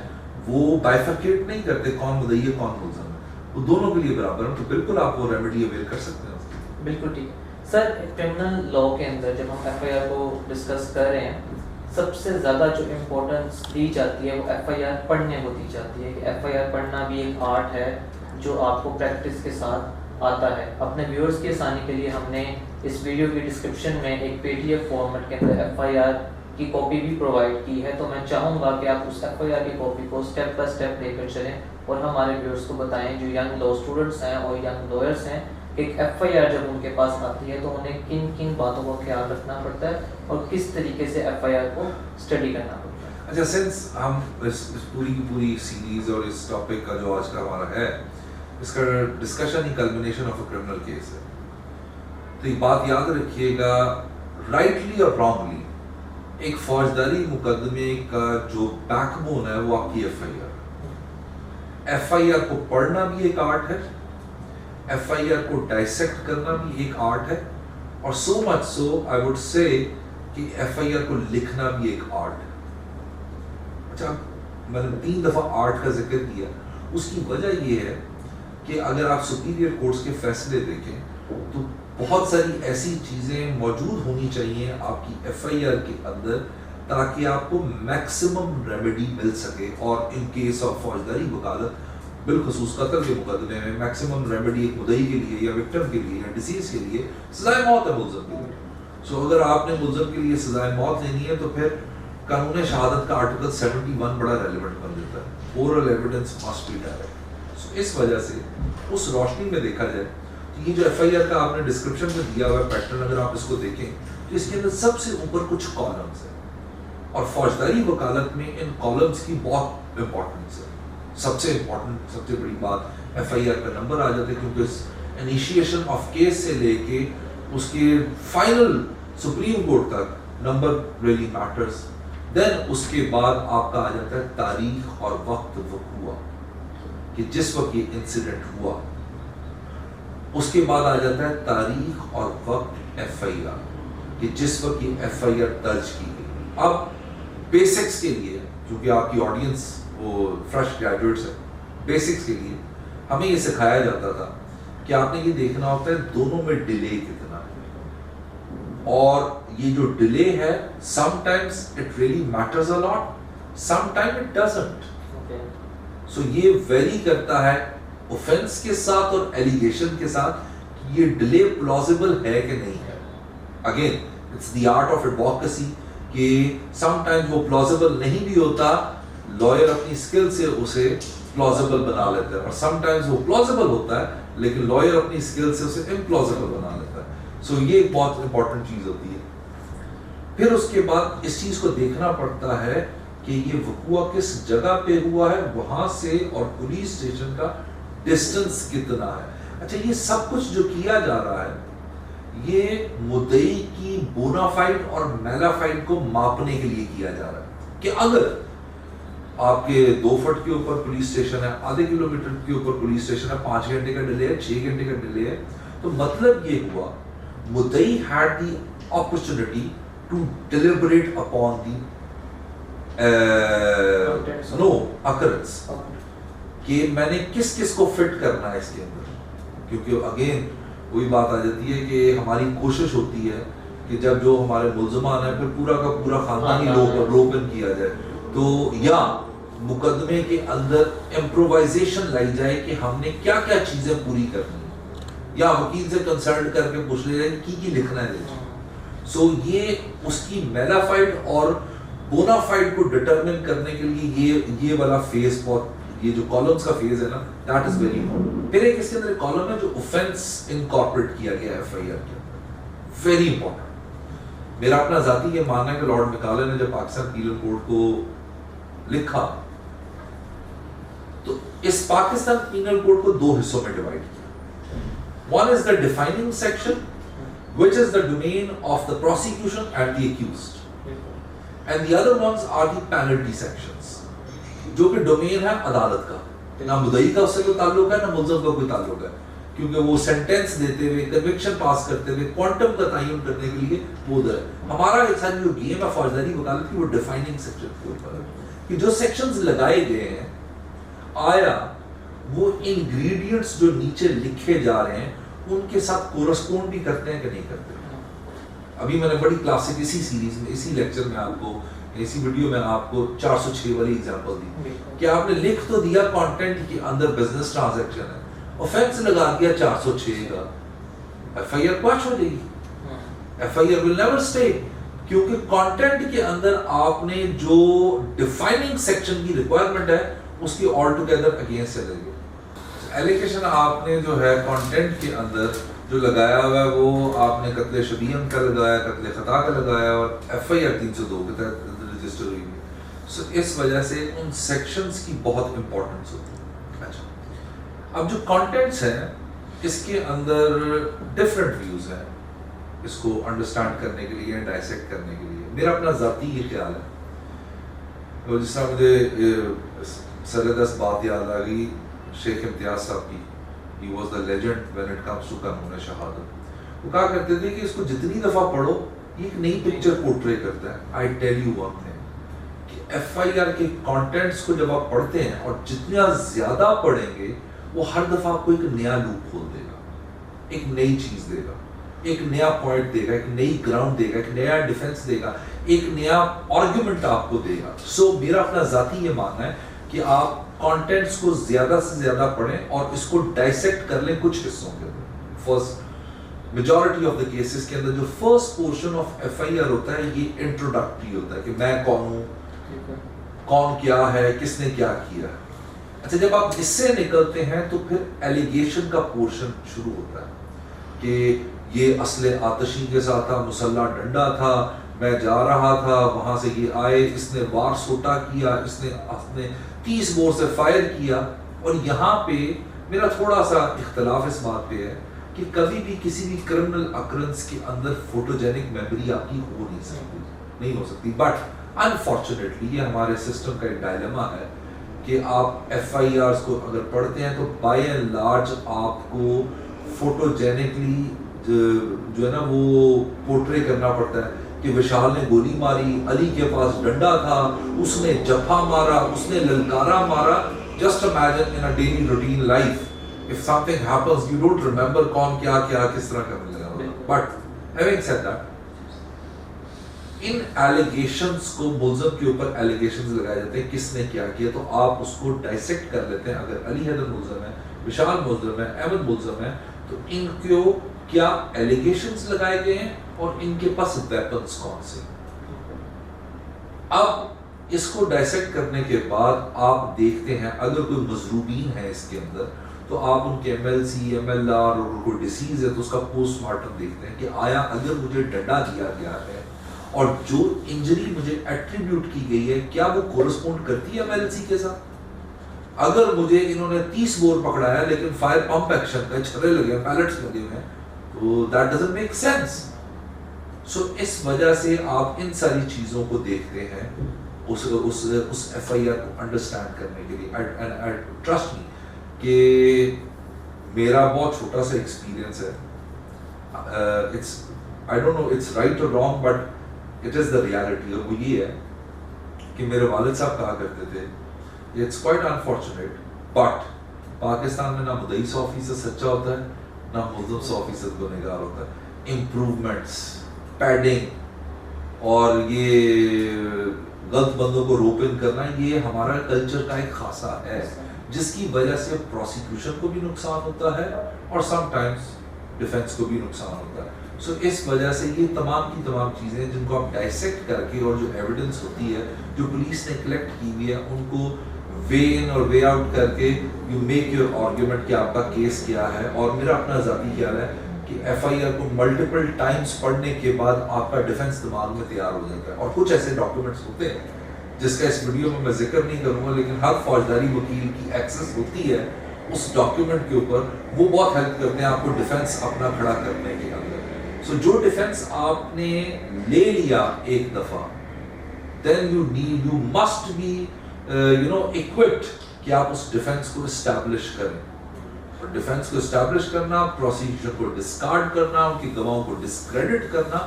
وہ بائیفرکیٹ نہیں کرتے کون مدعی ہے کون ملزم ہے, وہ دونوں کے لیے برابر ہیں. تو بالکل آپ وہ ریمیڈی اویل کر سکتے ہیں. بالکل ٹھیک ہے. سر کرمنل لا کے اندر جب ہم ایف آئی آر کو ڈسکس کر رہے ہیں, سب سے زیادہ جو امپورٹنس دی جاتی ہے وہ ایف آئی آر پڑھنے کو دی جاتی ہے کہ ایف آئی آر پڑھنا بھی ایک آرٹ ہے جو آپ کو پریکٹس کے ساتھ آتا ہے. اپنے ویورز کی آسانی کے لیے ہم نے اس ویڈیو کی ڈسکرپشن میں ایک پی ڈی ایف فارمیٹ کے اندر ایف آئی آر کی کاپی بھی پرووائڈ کی ہے, تو میں چاہوں گا کہ آپ اس ایف آئی آر کی کاپی کو اسٹیپ بائی اسٹیپ لے کر چلیں اور ہمارے ویورز کو بتائیں جو ینگ لا اسٹوڈنٹس ہیں اور ینگ لائرس ہیں کہ ایک ایف آئی آر جب ان کے پاس آتی ہے تو انہیں کن کن باتوں کا خیال رکھنا پڑتا ہے اور کس طریقے سے ایف آئی آر کو اسٹڈی کرنا پڑتا ہے. اچھا سنس ہم اس پوری کی پوری سیریز اور اس ٹاپک کا جو آج کا ہمارا ہے اس کا discussion he culmination of a criminal case ہے, تو یہ بات یاد رکھیے گا رائٹلی اور رانگلی ایک فوجداری مقدمے کا جو بیک بون ہے وہ آپ کی F I R. F I R کو پڑھنا بھی ایک آرٹ ہے, ایف آئی آر کو ڈائسیکٹ کرنا بھی ایک آرٹ ہے, اور سو مچ سو آئی وڈ سے کہ ایف آئی آر کو لکھنا بھی ایک آرٹ ہے. اچھا میں نے 3 دفعہ آرٹ کا ذکر کیا, اس کی وجہ یہ ہے کہ اگر آپ سپیریئر کورٹس کے فیصلے دیکھیں تو بہت ساری ایسی چیزیں موجود ہونی چاہیے آپ کی ایف آئی آر کے اندر تاکہ آپ کو میکسیمم ریمیڈی مل سکے, اور ان کیس آف فوجداری وکالت بالخصوص قتل کے مقدمے میں میکسیمم ریمیڈی ایک مدعی کے لیے یا وکٹم کے لیے یا ڈیسیز کے لیے سزائے موت ہے ملزم کے لیے. سو اگر آپ نے ملزم کے لیے سزائے موت لینی ہے تو پھر قانون شہادت کا آرٹیکل 71 بڑا ریلیونٹ بن جاتا ہے, oral evidence must be direct. So اس وجہ سے اس روشنی میں دیکھا جائے تو یہ جو ایف آئی آر کا آپ نے ڈسکرپشن میں دیا ہوا ہے پیٹرن, اگر آپ اس کو دیکھیں تو اس کے اندر سب سے اوپر کچھ کالمز ہیں, اور فوجداری وکالت میں ان کالمز کی بہت امپورٹنس ہے. سب سے امپورٹنٹ سب سے بڑی بات ایف آئی آر کا نمبر آ جاتا ہے, کیونکہ انیشیشن آف کیس سے لے کے اس کے فائنل سپریم کورٹ تک نمبر ریلی میٹرز. دین اس کے بعد آپ کا آ جاتا ہے تاریخ اور وقت وقوع کہ جس وقت یہ انسیڈنٹ ہوا, اس کے بعد آ جاتا ہے تاریخ اور وقت ایف آئی آر کہ جس وقت یہ ایف آئی آر درج کی گئی. اب بیسکس کے لیے کیونکہ آپ کی آڈینس وہ فریش گریجویٹس ہے, بیسکس کے لیے ہمیں یہ سکھایا جاتا تھا کہ آپ نے یہ دیکھنا ہوتا ہے دونوں میں ڈیلے کتنا ہے, اور یہ جو ڈیلے ہے some times it really matters a lot, some time it doesn't. So یہ ویری کرتا ہے اوفینس کے ساتھ اور ایلیگیشن کے ساتھ کہ یہ ڈیلے پلازیبل ہے کہ نہیں ہے. Again it's the art of advocacy کہ سم ٹائم وہ پلازیبل نہیں بھی ہوتا, لائر اپنی اسکل سے اسے پلازیبل بنا لیتا ہے, اور سم ٹائمز وہ پلازیبل ہوتا ہے لیکن لائر اپنی اسکل سے اسے امپلازیبل بنا لیتا ہے. سو یہ ایک بہت امپورٹنٹ چیز ہوتی ہے. پھر اس کے بعد اس چیز کو دیکھنا پڑتا ہے کہ یہ وقوع کس جگہ پہ ہوا ہے, وہاں سے اور پولیس اسٹیشن کا ڈسٹنس کتنا ہے. اچھا یہ سب کچھ جو کیا جا رہا ہے یہ مدعی کی بونافائڈ اور میلافائڈ کو ماپنے کے لیے کیا جا رہا ہے کہ اگر آپ کے 2 فٹ کے اوپر پولیس اسٹیشن ہے, آدھے کلومیٹر کے اوپر پولیس اسٹیشن ہے, 5 گھنٹے کا ڈیلے ہے, 6 گھنٹے کا ڈیلے ہے, تو مطلب یہ ہوا مدعی had the opportunity to deliberate upon the occurrence کہ میں نے کس کس کو فٹ کرنا ہے اس کے اندر. کیونکہ اگین وہی بات آ جاتی ہے کہ ہماری کوشش ہوتی ہے کہ جب جو ہمارے ملزمان ہیں پھر پورا کا پورا خاندانی روپن کیا جائے, تو یا مقدمے کے اندر امپرووائزیشن لائی جائے کہ ہم نے کیا کیا چیزیں پوری کرنی ہیں, یا وکیل سے کنسلٹ کر کے پوچھ لے جائے کی لکھنا ہے. سو یہ اس کی میلافائڈ اور بونافائڈ کو ڈٹرمن کرنے کے لیے یہ والا فیز بہت, یہ جو کالمز کا فیز ہے نا دیٹ از ویری امپورٹنٹ. پھر ایک اس کے اندر ایک کالم ہے جو اوفینس انکارپوریٹ کیا گیا ہے ایف آئی آر کے اندر, ویری امپورٹنٹ. میرا اپنا ذاتی یہ ماننا ہے کہ لارڈ میکالے نے جب پاکستان پینل کوڈ کو لکھا تو اس پاکستان پینل کوڈ کو 2 حصوں میں ڈیوائڈ کیا. One is the defining section, which is the domain of the prosecution and the accused, and the other ones are the penalty sections, جو کہ ڈومین ہے عدالت کا, نہ مدعی کا اس سے کوئی تعلق ہے نہ ملزم کا کوئی تعلق ہے, کیونکہ وہ سینٹینس دیتے ہوئے کنوکشن پاس کرتے ہوئے کوانٹم کا تعین کرنے کے لیے وہ ادھر ہے. ہمارا ایک ساری جو گیم ہے فوجداری وکالت کی وہ ڈیفائننگ سیکشن کے اوپر ہے کہ جو سیکشنز لگائے گئے ہیں آیا وہ انگریڈینٹس جو نیچے لکھے جا رہے ہیں ان کے ساتھ کورسپونڈ بھی کرتے ہیں کہ نہیں کرتے. ابھی میں نے بڑی کلاسک اسی سیریز میں اسی لیکچر میں آپ کو اسی ویڈیو میں آپ کو 406 والی ایگزامپل دی کہ آپ نے لکھ تو دیا کانٹینٹ کے اندر بزنس ٹرانزیکشن ہے, اوفینس لگا دیا 406 کا, ایف آئی آر کوچ ہو جائے گی, F I R will never stay, کیونکہ کانٹینٹ کے اندر آپ نے جو ڈیفائننگ سیکشن کی ریکوائرمنٹ ہے اس کی آل ٹوگیدر اگینسٹ چلے گی. ایلیگیشن آپ نے جو ہے کانٹینٹ کے اندر جو لگایا ہوا ہے وہ آپ نے قتل شبیہن کا لگایا, قتل خطا کا لگایا اور ایف آئی آر 302 کے تحت رجسٹر ہوئی ہے. سو اس وجہ سے ان سیکشنز کی بہت امپورٹنس ہوتی ہے. اچھا, اب جو کانٹینٹس ہیں اس کے اندر ڈفرینٹ ویوز ہیں اس کو انڈرسٹینڈ کرنے کے لیے, ڈائسیکٹ کرنے کے لیے. میرا اپنا ذاتی یہ خیال ہے, اور جس طرح مجھے سردست بات یاد آ گئی شیخ امتیاز صاحب کی, he was the legend when it comes to قانون شہادت. وہ کہا کرتے تھے کہ اس کو جتنی دفعہ پڑھو یہ ایک نئی پکچر پورٹرے کرتا ہے. I tell you one thing, کہ ایف آئی آر کے کانٹینٹس کو جب آپ پڑھتے ہیں اور جتنا زیادہ پڑھیں گے وہ ہر دفعہ آپ کو ایک نیا لوپ کھول دے گا, ایک نئی چیز دے گا, ایک نیا پوائنٹ دے گا, ایک نئی گراؤنڈ دے گا, ایک نیا ڈیفنس دے گا, ایک نیا آرگیومنٹ آپ کو دے گا. سو میرا اپنا ذاتی یہ ماننا ہے کہ آپ کانٹینٹس کو زیادہ سے زیادہ پڑھیں اور اس کو ڈائسیکٹ کر لیں کچھ حصوں کے اندر. First majority of the cases کے اندر جو first portion of F I R ہوتا ہے یہ انٹروڈکٹری ہوتا ہے کہ میں کون ہوں, کون کیا ہے, کس نے کیا کیا. اچھا, جب آپ اس سے نکلتے ہیں تو پھر ایلیگیشن کا پورشن شروع ہوتا ہے کہ یہ اسلحے آتشی کے ساتھ تھا, مسلح ڈنڈا تھا, میں جا رہا تھا, وہاں سے یہ آئے, اس نے وار سوٹا کیا, اس نے 30 بور سے فائر کیا. اور یہاں پہ میرا تھوڑا سا اختلاف اس بات پہ ہے کہ کبھی بھی کسی بھی کرمنل اکرنس کے اندر فوٹوجینک میموری آپ کی ہو نہیں سکتی. بٹ انفارچونیٹلی یہ ہمارے سسٹم کا ایک ڈائلیما ہے کہ آپ ایف آئی آرز کو اگر پڑھتے ہیں تو بائی اینڈ لارج آپ کو فوٹوجینکلی جو ہے نا وہ پورٹرے کرنا پڑتا ہے کہ وشال نے گولی ماری, علی کے پاس ڈنڈا تھا, اس نے جپھا مارا, اس نے للکارا مارا. Just imagine in a daily routine life if some thing happens you don't remember کون کیا کیا کس طرح کرنے لگا. But having said that, in allegations کو ملزم کے اوپر ایلیگیشنز لگائے جاتے ہیں کس نے کیا کیا, تو آپ اس کو ڈائسیکٹ کر لیتے ہیں. اگر علی حیدر ملزم ہے, وشال ملزم ہے, احمد ملزم ہے, تو ان کو کیا ایلیگیشنز لگائے گئے ہیں اور ان کے پاس ویپنز کون سے. اب اس کو ڈائسیکٹ کرنے کے بعد آپ دیکھتے ہیں اگر کوئی مضروبین ہے اس کے اندر تو آپ ان کے M L C, M L R, اور کوئی ڈیسیز ہے تو اس کا پوسٹ مارٹم دیکھتے ہیں کہ آیا اگر مجھے ڈنڈا دیا گیا ہے اور جو انجری مجھے ایٹریبیوٹ کی گئی ہے کیا وہ کورسپونڈ کرتی ہے ایم ایل سی کے ساتھ. اگر مجھے انہوں نے 30 بور پکڑایا لیکن فائر پمپ ایکشن کا چھرے لگے, پیلٹس لگے ہوئے ہیں, تو دیٹ ڈزنٹ میک سینس. سو اس وجہ سے آپ ان ساری چیزوں کو دیکھتے ہیں اس ایف آئی آر کو انڈرسٹینڈ کرنے کے لیے. ٹرسٹ می کہ میرا بہت چھوٹا سا ایکسپیرینس ہے, I don't know it's right or wrong but it is the reality. اور وہ یہ ہے کہ میرے والد صاحب کہا کرتے تھے it's quite unfortunate but Pakistan میں نہ مدعی 100% سچا ہوتا ہے نہ ملزم 100% گنہگار ہوتا ہے. امپروومنٹس, پیڈنگ اور یہ غلط بندوں کو روپ ان کرنا یہ ہمارا کلچر کا ایک خاصہ ہے جس کی وجہ سے پروسیکیوشن کو بھی نقصان ہوتا ہے اور سم ٹائمز ڈیفینس کو بھی نقصان ہوتا ہے. سو اس وجہ سے یہ تمام کی تمام چیزیں جن کو آپ ڈائسیکٹ کر کے اور جو ایویڈنس ہوتی ہے جو پولیس نے کلیکٹ کی ہوئی ہے ان کو وے ان اور وے آؤٹ کر کے یو میک یور آرگیومنٹ کہ آپ کا کیس کیا ہے. اور میرا اپنا ذاتی خیال ہے کہ ایف آئی آر کو ملٹیپل ٹائمز پڑھنے کے بعد آپ کا ڈیفینس دماغ میں تیار ہو جاتا ہے. اور کچھ ایسے ڈاکیومنٹس ہوتے ہیں جس کا اس ویڈیو میں ذکر نہیں کروں گا لیکن ہر فوجداری وکیل کی ایکسس ہوتی ہے اس ڈاکیومنٹ کے اوپر, وہ بہت ہیلپ کرتے ہیں آپ کو ڈیفینس اپنا کھڑا کرنے کے اندر. سو جو ڈیفینس آپ نے لے لیا ایک دفعہ then you must be equipped کہ آپ اس ڈیفینس کو اسٹیبلش کریں. اور ڈیفینس کو اسٹیبلش کرنا, پروسیکیوشن کو ڈسکارڈ کرنا, ان کی گواہوں کو ڈسکریڈٹ کرنا,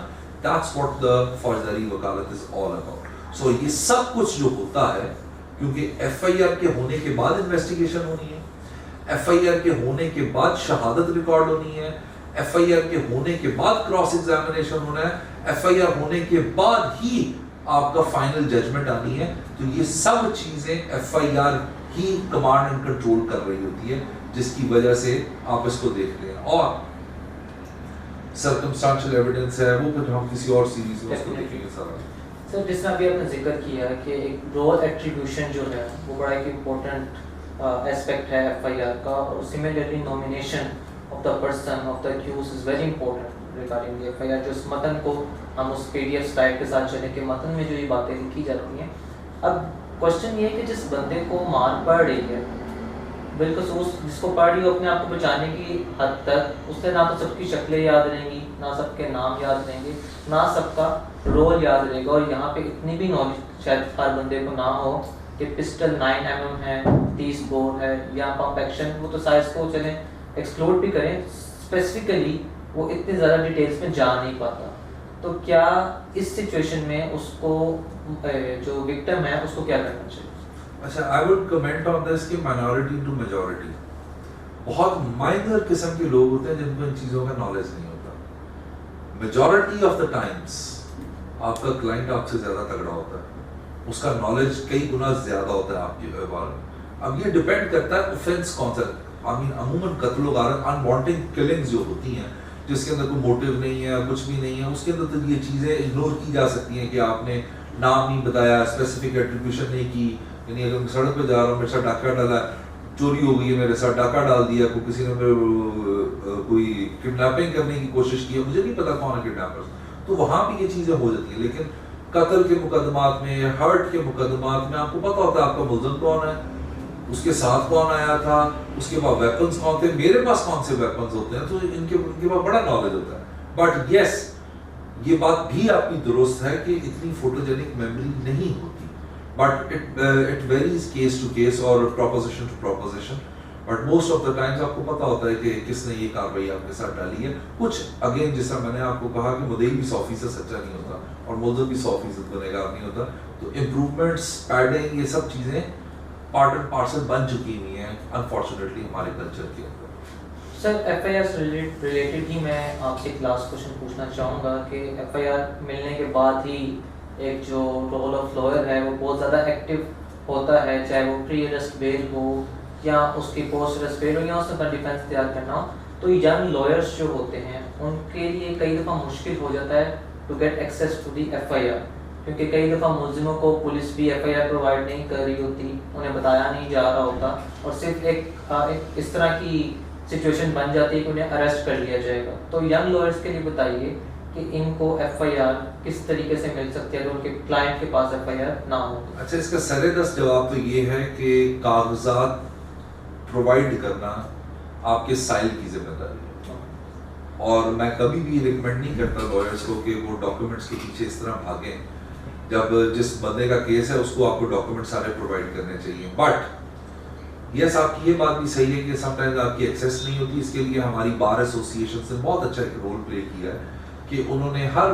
that's what the فوجداری وکالت is all about. سو یہ سب کچھ جو ہوتا ہے کیونکہ ایف آئی آر کے ہونے کے بعد انویسٹیگیشن ہونی ہے, ایف آئی آر کے ہونے کے بعد شہادت ریکارڈ ہونی ہے, ایف آئی آر کے ہونے کے بعد کراس ایگزامینیشن ہونا ہے, ایف آئی آر ہونے کے بعد ہی آپ کا فائنل ججمنٹ آنی ہے. تو یہ سب چیزیں ایف آئی آر ہی کمانڈ اینڈ کنٹرول کر رہی ہوتی ہے جس کی وجہ سے آپ اس کو دیکھتے ہیں. اور سرکمسٹانشل ایویڈنس ہے وہ پھر ہم کسی اور سیریز میں اس کو دیکھیں گے. سر جس طرح ابھی آپ نے ذکر کیا کہ ایک رول ایٹریبیوشن جو ہے وہ بڑا ایک امپورٹنٹ اسپیکٹ ہے ایف آئی آر کا، اور similarly nomination of the person of the accused is very important regarding F I R. جو اس متن کو ہم اس پی ڈی ایف سلائڈ کے ساتھ چلیں کہ متن میں جو یہ باتیں لکھی جا رہی ہیں. اب کوشچن یہ ہے کہ جس بندے کو مار پڑ رہی ہے بالخصوص جس کو پڑھ رہی ہو اپنے آپ کو بچانے کی حد تک، اس سے نہ تو سب کی شکلیں یاد رہیں گی، نہ سب کے نام یاد رہیں گے، نہ سب کا رول یاد رہے گا. اور یہاں پہ اتنی بھی نالج شاید ہر بندے کو نہ ہو کہ پسٹل 9mm ہے، 30 بور ہے یا پمپ ایکشن، وہ تو سائز کو چلیں ایکسکلوڈ بھی کریں، اسپیسیفکلی وہ اتنے زیادہ ڈیٹیلز میں جا نہیں پاتا. تو کیا اس سچویشن میں اس کو جو وکٹم ہے اس کو کیا کرنا چاہیے؟ اچھا، آئی وڈ کمنٹ آن دس کہ مائنورٹی ٹو میجورٹی، بہت مائنر قسم کے لوگ ہوتے ہیں جن کو ان چیزوں کا نالج نہیں ہوتا. میجورٹی آف دا ٹائمس آپ کا کلائنٹ آپ سے زیادہ تگڑا ہوتا ہے، اس کا نالج کئی گنا زیادہ ہوتا ہے آپ کے بارے میں. اب یہ ڈپینڈ کرتا ہے اوفینس کون سا. عموماً قتل و غارت انوانٹنگ کلنگز جو ہوتی ہیں جس کے اندر کوئی موٹیو نہیں ہے، کچھ بھی نہیں ہے، اس کے اندر تو یہ چیزیں اگنور کی جا سکتی ہیں کہ آپ نے نام نہیں بتایا، اسپیسیفک ایٹریبیوشن نہیں کی. یعنی اگر میں سڑک پہ جا رہا ہوں، میرے ساتھ ڈاکہ ڈالا، چوری ہو گئی ہے، میرے ساتھ ڈاکہ ڈال دیا، کسی نے کوئی کڈنیپنگ کرنے کی کوشش کی ہے، مجھے نہیں پتا کون ہے کڈنیپر، تو وہاں بھی یہ چیزیں ہو جاتی ہیں. لیکن قتل کے مقدمات میں یا ہرٹ کے مقدمات میں آپ کو پتا ہوتا ہے آپ کا ملزم کون ہے، اس کے ساتھ کون آیا تھا، اس کے پاس ویپنز کون تھے، میرے پاس کون سے ویپنز ہوتے ہیں، تو ان کے پاس بڑا نالج ہوتا ہے. بٹ یس، یہ بات بھی آپ کی درست ہے کہ اتنی فوٹوجینک میموری نہیں ہوتی. But it varies case to case اور proposition to proposition. But most of the times آپ کو پتا ہوتا ہے کہ کس نے یہ کارروائی آپ کے ساتھ ڈالی ہے. کچھ اگین جس طرح میں نے آپ کو کہا کہ مدعی بھی 100% سچا نہیں ہوتا اور ملزم بھی 100% گنہگار نہیں ہوتا. تو امپروومنٹس، پیڈنگ، یہ سب چیزیں پارٹ اینڈ پارسل بن چکی ہوئی ہیں انفارچونیٹلی ہمارے کلچر کے اندر. سر ایف آئی آر سے ریلیٹڈ ہی میں آپ سے ایک لاسٹ کوشچن پوچھنا چاہوں گا کہ ایف آئی آر ملنے کے بعد ہی ایک جو رول آف لائر ہے وہ بہت زیادہ ایکٹیو ہوتا ہے، چاہے وہ پری اریسٹ بیل ہو یا اس کی پوسٹ اریسٹ بیل ہو یا اس کا ڈیفینس تیار کرنا ہو. تو ینگ لائرس جو ہوتے ہیں ان کے لیے کئی دفعہ مشکل ہو جاتا ہے to get access to the F I R, کیونکہ کئی دفعہ ملزموں کو پولیس بھی ایف آئی آر پرووائڈ نہیں کر رہی ہوتی، انہیں بتایا نہیں جا رہا ہوتا، اور صرف ایک اس طرح کی سچویشن بن جاتی ہے کہ انہیں اریسٹ کر لیا جائے گا. تو ینگ لائرس کے لیے بتائیے کہ ان کو ایف آئی آر کس طریقے سے مل سکتی ہے اگر ان کے کلائنٹ کے پاس ایف آئی آر نہ ہو. اچھا، اس کا سر دست جواب تو یہ ہے کہ کاغذات پرووائڈ کرنا آپ کے سائل کی ذمہ داری ہے، اور میں کبھی بھی ریکمینڈ نہیں کرتا لائرس کو کہ وہ ڈاکیومنٹس کے پیچھے اس طرح بھاگیں. جب جس بندے کا کیس ہے اس کو آپ کو ڈاکیومنٹ سارے پرووائڈ کرنے چاہیے. بٹ یس، آپ کی یہ بات بھی صحیح ہے کہ سم ٹائمز آپ کی ایکسیس نہیں ہوتی. اس کے لیے ہماری بار ایسوسیشن سے بہت اچھا ایک رول پلے کیا ہے کہ انہوں نے ہر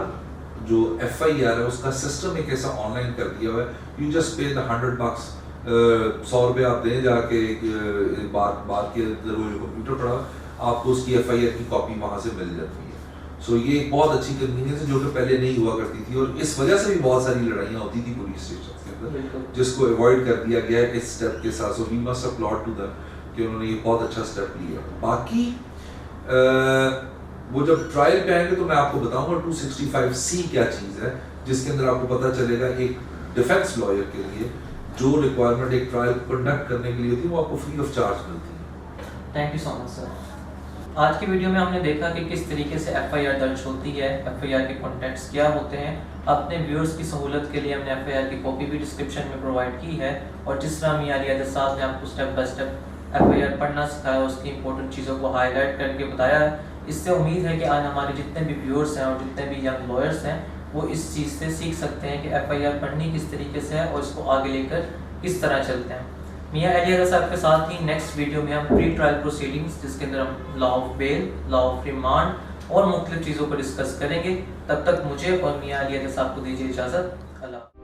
جو ایف آئی آر ہے اس کا سسٹم ایک ایسا آن لائن کر دیا ہوا ہے. یو جسٹ پے دا $100، 100 روپے آپ دیں جا کے بات کے اندر وہ جو کمپیوٹر پڑا آپ کو اس کی ایف آئی آر کی کاپی وہاں سے مل جاتی ہے. سو یہ ایک بہت اچھی کنوینئنس ہے جو کہ پہلے نہیں ہوا کرتی تھی، اور اس وجہ سے بھی بہت ساری لڑائیاں ہوتی تھی پولیس اسٹیشن کے اندر، جس کو اوائڈ کر دیا گیا ہے اس اسٹیپ کے ساتھ. سو وی مسٹ اپلاڈ ٹو دیم کہ انہوں نے یہ بہت اچھا اسٹیپ لیا. باقی وہ جب ٹرائل پہ آئیں گے تو میں آپ کو بتاؤں گا 265C کیا چیز ہے، جس کے اندر آپ کو پتہ چلے گا ایک ڈیفینس لائر کے لیے جو ریکوائرمنٹ ایک ٹرائل کنڈکٹ کرنے کے لیے ہوتی ہے وہ آپ کو فری آف چارج ملتی ہے. تھینک یو سو مچ سر. آج کی ویڈیو میں ہم نے دیکھا کہ کس طریقے سے ایف آئی آر درج ہوتی ہے، ایف آئی آر کے کنٹینٹس کیا ہوتے ہیں. اپنے ویورز کی سہولت کے لیے ہم نے ایف آئی آر کی کاپی بھی ڈسکرپشن میں پرووائڈ کی ہے، اور جس طرح میاں علی حیدر صاحب نے آپ کو step by step F I R پڑھنا سکھایا، اس کی امپورٹنٹ چیزوں کو ہائی لائٹ کر کے بتایا ہے. اس سے امید ہے کہ آج ہمارے جتنے بھی ویورز ہیں اور جتنے بھی ینگ لائرس ہیں وہ اس چیز سے سیکھ سکتے ہیں کہ ایف آئی آر پڑھنی کس طریقے سے ہے اور اس کو آگے لے کر کس طرح چلتے ہیں. میاں علی حیدر صاحب کے ساتھ ہی نیکسٹ ویڈیو میں ہم پری ٹرائل پروسیڈنگز، جس کے اندر ہم law of bail, law of remand اور مختلف چیزوں کو ڈسکس کریں گے. تب تک مجھے اور میاں علی حیدر صاحب کو دیجیے اجازت. اللہ